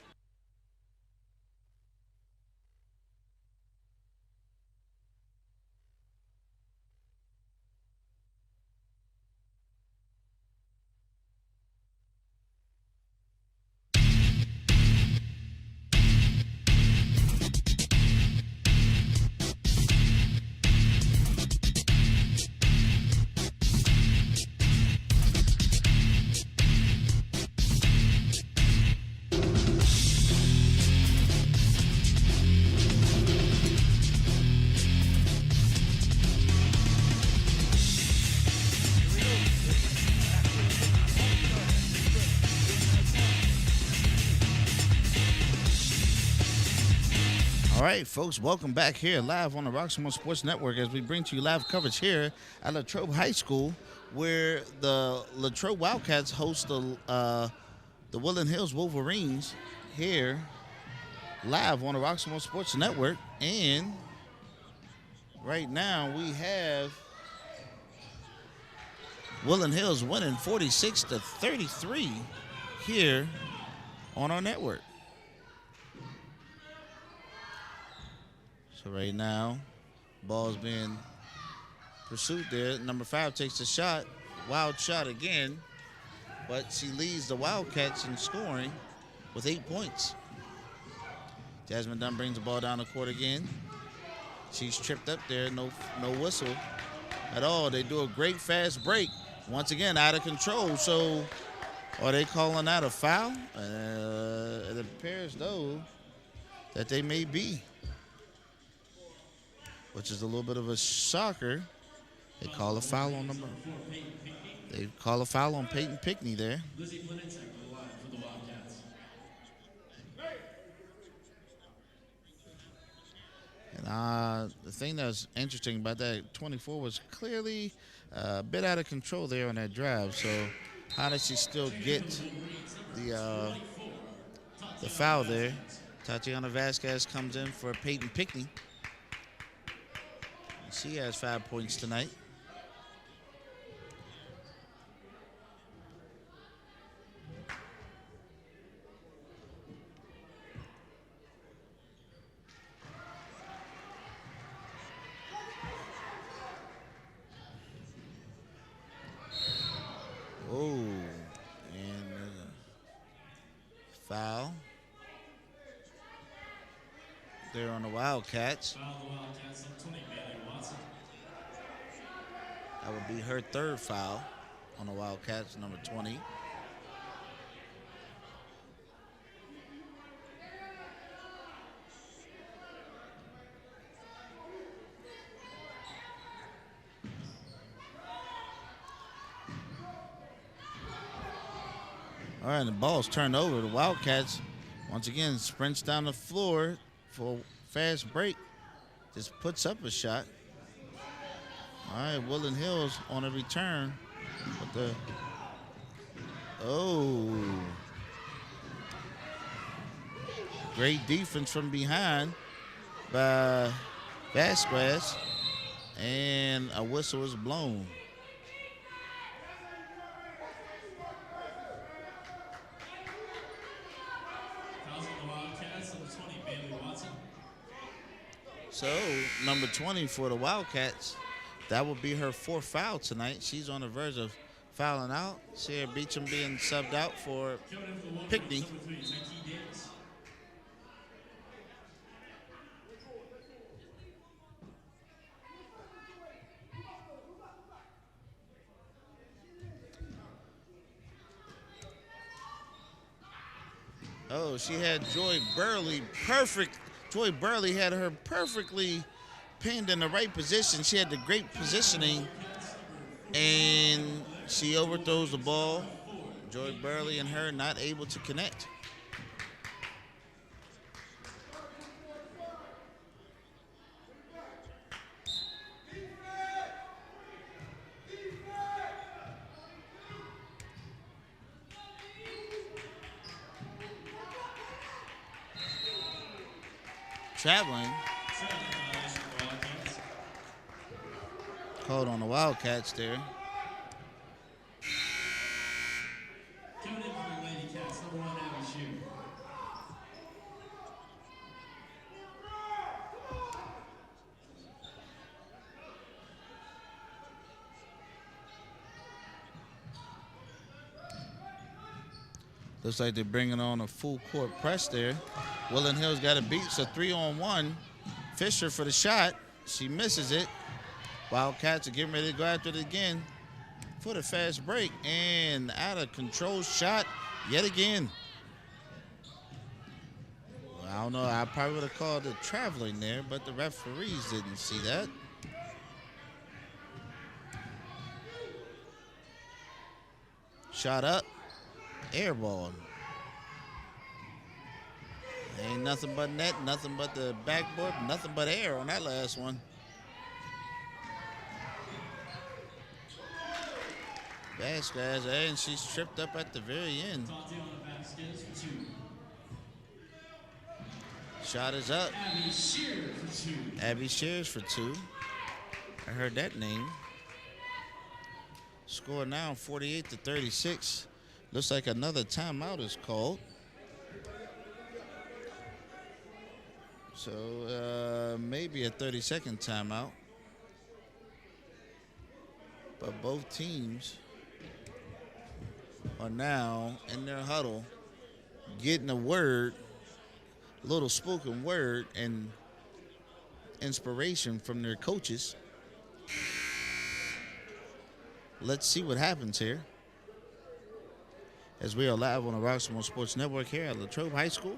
All right, folks, welcome back here live on the Roximo Sports Network as we bring to you live coverage here at Latrobe High School, where the Latrobe Wildcats host the Woodland Hills Wolverines here live on the Roximo Sports Network. And right now we have Woodland Hills winning 46-33 here on our network. So right now, ball's being pursued there. Number 5 takes a shot, wild shot again, but she leads the Wildcats in scoring with 8 points. Jasmine Dunn brings the ball down the court again. She's tripped up there, no whistle at all. They do a great fast break. Once again, out of control. So are they calling out a foul? It appears, though, that they may be, which is a little bit of a shocker. They call a foul on them. They call a foul on Peyton Pickney there. And the thing that's interesting about that 24 was clearly a bit out of control there on that drive. So how does she still get the foul there? Tatiana Vasquez comes in for Peyton Pickney. She has 5 points tonight. Oh, and foul there on the Wildcats. That would be her third foul on the Wildcats, number 20. All right, the ball's turned over. The Wildcats, once again, sprints down the floor for a fast break. Just puts up a shot. All right, Woodland Hills on a return. With great defense from behind by Vasquez, and a whistle is blown. So, number 20 for the Wildcats, that will be her fourth foul tonight. She's on the verge of fouling out. Sierra Beecham being subbed out for Pickney. Oh, she had Joy Burley perfect. Joy Burley had her perfectly pinned in the right position. She had the great positioning, and she overthrows the ball. Joy Burley and her not able to connect. Traveling. Violation for Wildcats. Called on the Wildcats there. Coming in for the Lady Cats, number 1, Abby Shear. Looks like they're bringing on a full court press there. Woodland Hill's got a beat. It's a 3-on-1. Fisher for the shot. She misses it. Wildcats are getting ready to go after it again for the fast break. And out of control shot yet again. Well, I don't know. I probably would have called it traveling there, but the referees didn't see that. Shot up. Air ball. Ain't nothing but net, nothing but the backboard, nothing but air on that last one. Vasquez, and she's tripped up at the very end. Tatiana Vasquez for 2. Shot is up. Abby Shear for 2. Abby Shears for 2. I heard that name. Score now 48-36. Looks like another timeout is called. So maybe a 30-second timeout. But both teams are now in their huddle getting a word, a little spoken word and inspiration from their coaches. Let's see what happens here. As we are live on the Roxmo Sports Network here at Latrobe High School.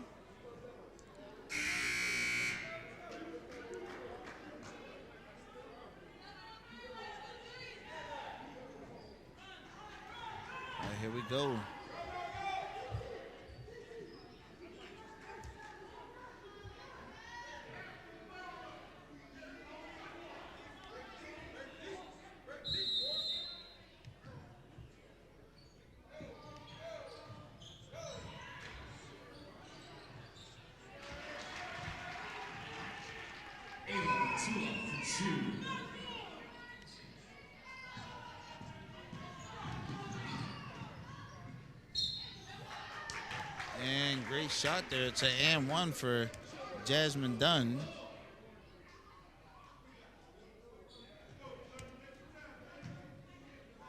All right, here we go. And great shot there. It's an and 1 for Jasmine Dunn.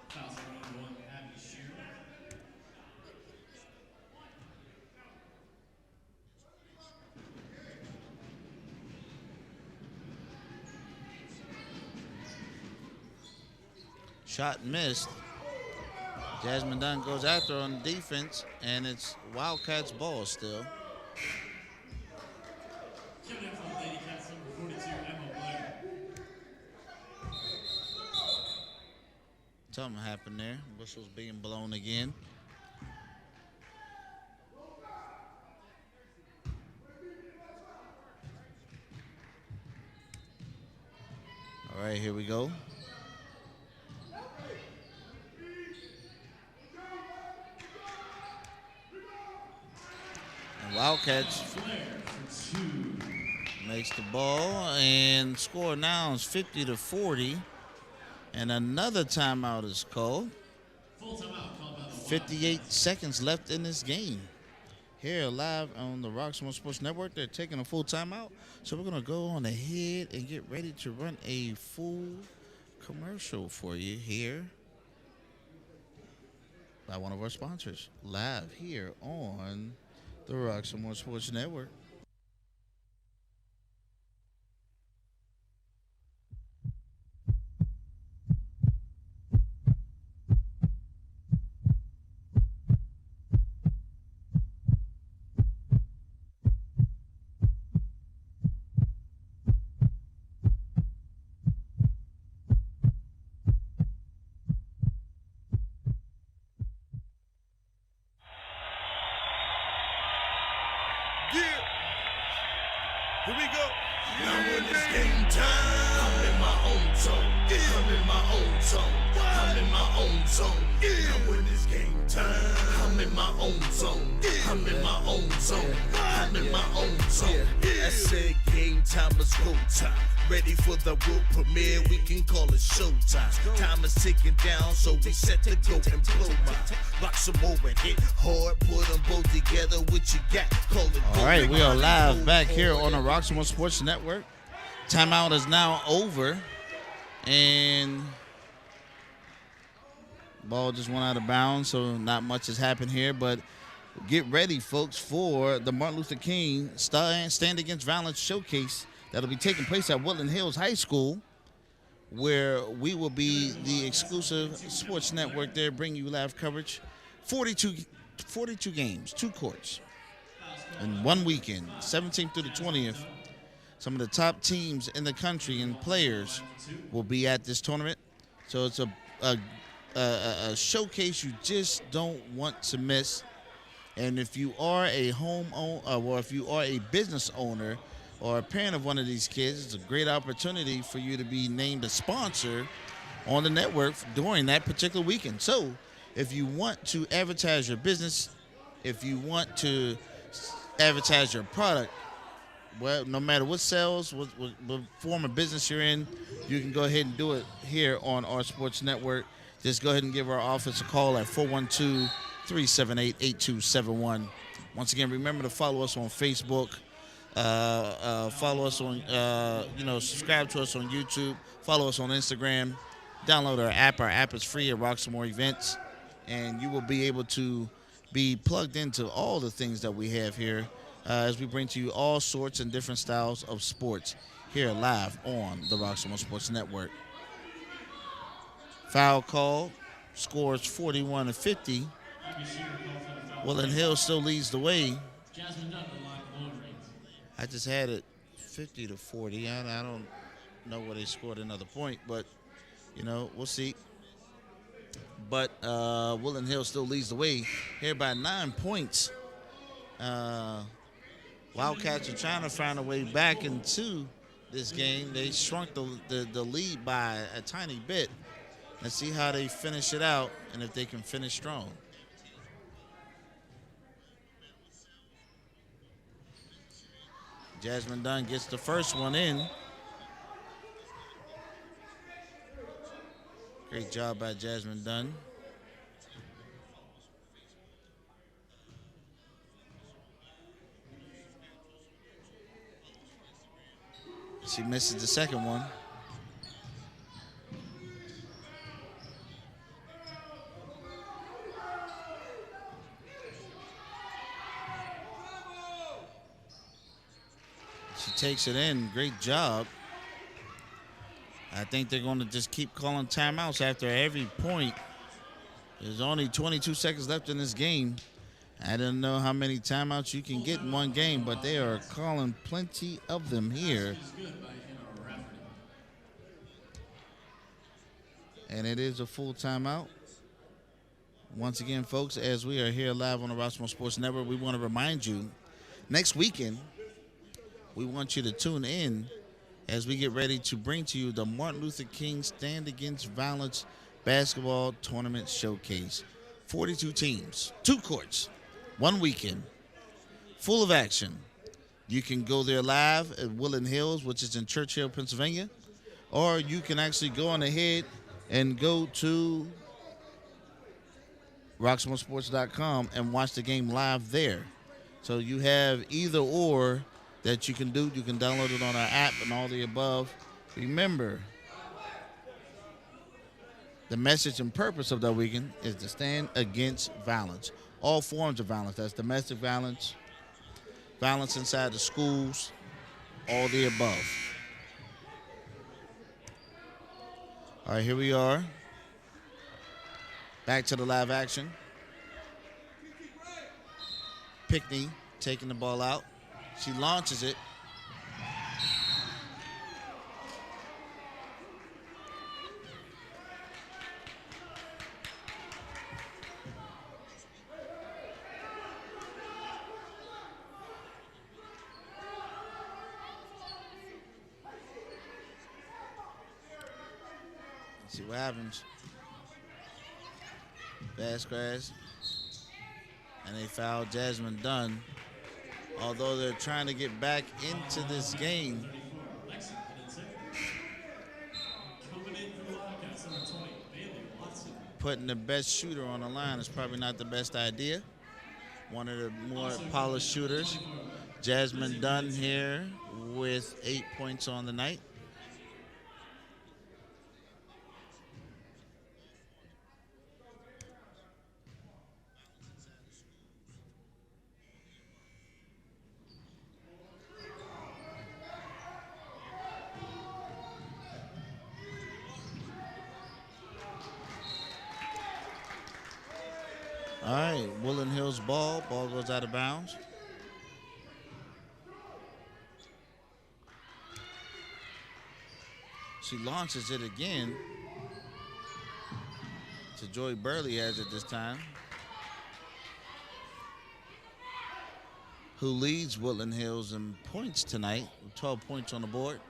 Fouls on number 1, Abby Shear. Shot missed. Jasmine Dunn goes after on defense, and it's Wildcats ball still. Coming in for the Lady Cats, number 42, Emma Blair. Something happened there. Whistle's being blown again. All right, here we go. And Wildcats makes the ball and score now is 50-40. And another timeout is called. Full timeout called by the 58 seconds left in this game. Here live on the Roxmo Sports Network, they're taking a full timeout. So we're going to go on ahead and get ready to run a full commercial for you here by one of our sponsors, live here on the Roxmo Sports Network. Here we go. Now when it's game time, I'm in my own zone. I'm in my own zone. I'm in my own zone. Now when it's game time, I'm in my own zone. I'm in my own zone. I'm in my own zone. I said game time is go time. Ready for the world premiere, we can call it showtime. Time is ticking down, so we set to go and blow mine. Rock some more and hit hard, put them both together. What you got? Call it. All right, we are live back here on the Roximo Sports Network. Timeout is now over, and ball just went out of bounds, so not much has happened here. But get ready, folks, for the Martin Luther King Stand Against Violence Showcase that'll be taking place at Woodland Hills High School, where we will be the exclusive sports network there, bringing you live coverage. 42 games, 2 courts, in 1 weekend, 17th through the 20th. Some of the top teams in the country and players will be at this tournament. So it's a showcase you just don't want to miss. And if you are a or if you are a business owner or a parent of one of these kids, it's a great opportunity for you to be named a sponsor on the network during that particular weekend. So if you want to advertise your business, if you want to advertise your product, well, no matter what sales, what form of business you're in, you can go ahead and do it here on our sports network. Just go ahead and give our office a call at 412-378-8271. Once again, remember to follow us on Facebook. Follow us on, subscribe to us on YouTube. Follow us on Instagram. Download our app. Our app is free at Roximore Events. And you will be able to be plugged into all the things that we have here as we bring to you all sorts and different styles of sports here live on the Roximore Sports Network. Foul call. Scores 41-50. Woodland Hill still leads the way. I just had it 50-40. I don't know where they scored another point, but, we'll see. But Woodland Hill still leads the way here by 9 points. Wildcats are trying to find a way back into this game. They shrunk the lead by a tiny bit. Let's see how they finish it out and if they can finish strong. Jasmine Dunn gets the first one in. Great job by Jasmine Dunn. She misses the second one. She takes it in. Great job. I think they're going to just keep calling timeouts after every point. There's only 22 seconds left in this game. I don't know how many timeouts you can get in one game, but they are calling plenty of them here. And it is a full timeout. Once again, folks, as we are here live on the Roximore Sports Network, we want to remind you, next weekend, we want you to tune in as we get ready to bring to you the Martin Luther King Stand Against Violence Basketball Tournament Showcase. 42 teams, 2 courts, 1 weekend, full of action. You can go there live at Woodland Hills, which is in Churchill, Pennsylvania, or you can actually go on ahead and go to RoximoreSports.com and watch the game live there. So you have either or that you can do. You can download it on our app and all the above. Remember, the message and purpose of that weekend is to stand against violence. All forms of violence. That's domestic violence, violence inside the schools, all the above. All right, here we are. Back to the live action. Pickney taking the ball out. She launches it. See what happens. Vasquez. And they foul Jasmine Dunn. Although they're trying to get back into this game. Putting the best shooter on the line is probably not the best idea. One of the more polished shooters. Jasmine Dunn here with 8 points on the night. All right, Woodland Hills ball. Ball goes out of bounds. She launches it again to Joy Burley has it this time, who leads Woodland Hills in points tonight, with 12 points on the board.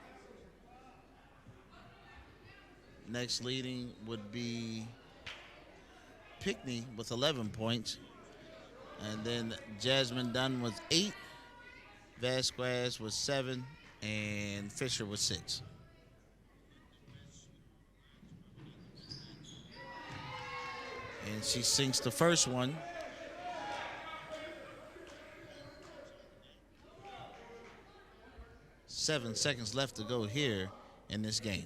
Next leading would be Pickney with 11 points. And then Jasmine Dunn with 8, Vasquez with 7, and Fisher with 6. And she sinks the first one. Seven seconds left to go here in this game.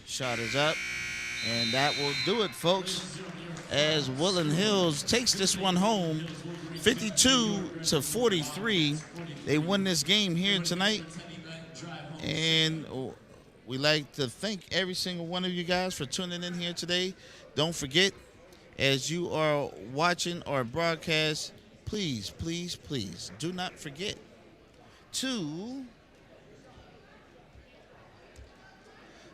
Shot is up, and that will do it, folks, as Woodland Hills takes this one home, 52-43. They win this game here tonight, and we like to thank every single one of you guys for tuning in here today. Don't forget, as you are watching our broadcast, please, please, please do not forget to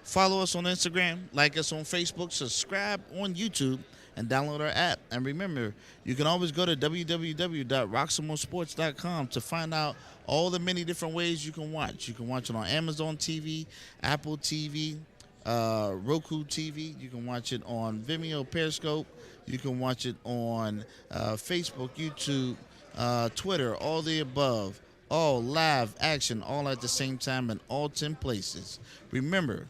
follow us on Instagram, like us on Facebook, subscribe on YouTube, and download our app. And remember, you can always go to www.roxamoresports.com to find out all the many different ways you can watch. You can watch it on Amazon TV, Apple TV, Roku TV. You can watch it on Vimeo, Periscope. You can watch it on Facebook, YouTube, Twitter, all the above. All live action, all at the same time in all 10 places. Remember,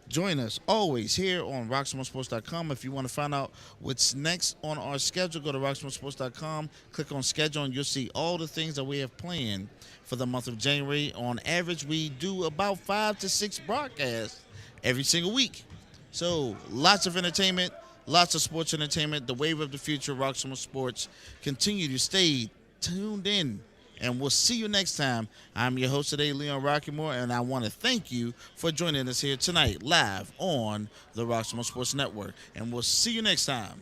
join us always here on RoxamoreSports.com. If you want to find out what's next on our schedule, go to RoxamoreSports.com, click on schedule, and you'll see all the things that we have planned for the month of January. On average, we do about 5 to 6 broadcasts every single week. So lots of entertainment, lots of sports entertainment. The wave of the future, Roxamore Sports. Continue to stay tuned in. And we'll see you next time. I'm your host today, Leon Rockymore, and I want to thank you for joining us here tonight, live on the Roxamore Sports Network. And we'll see you next time.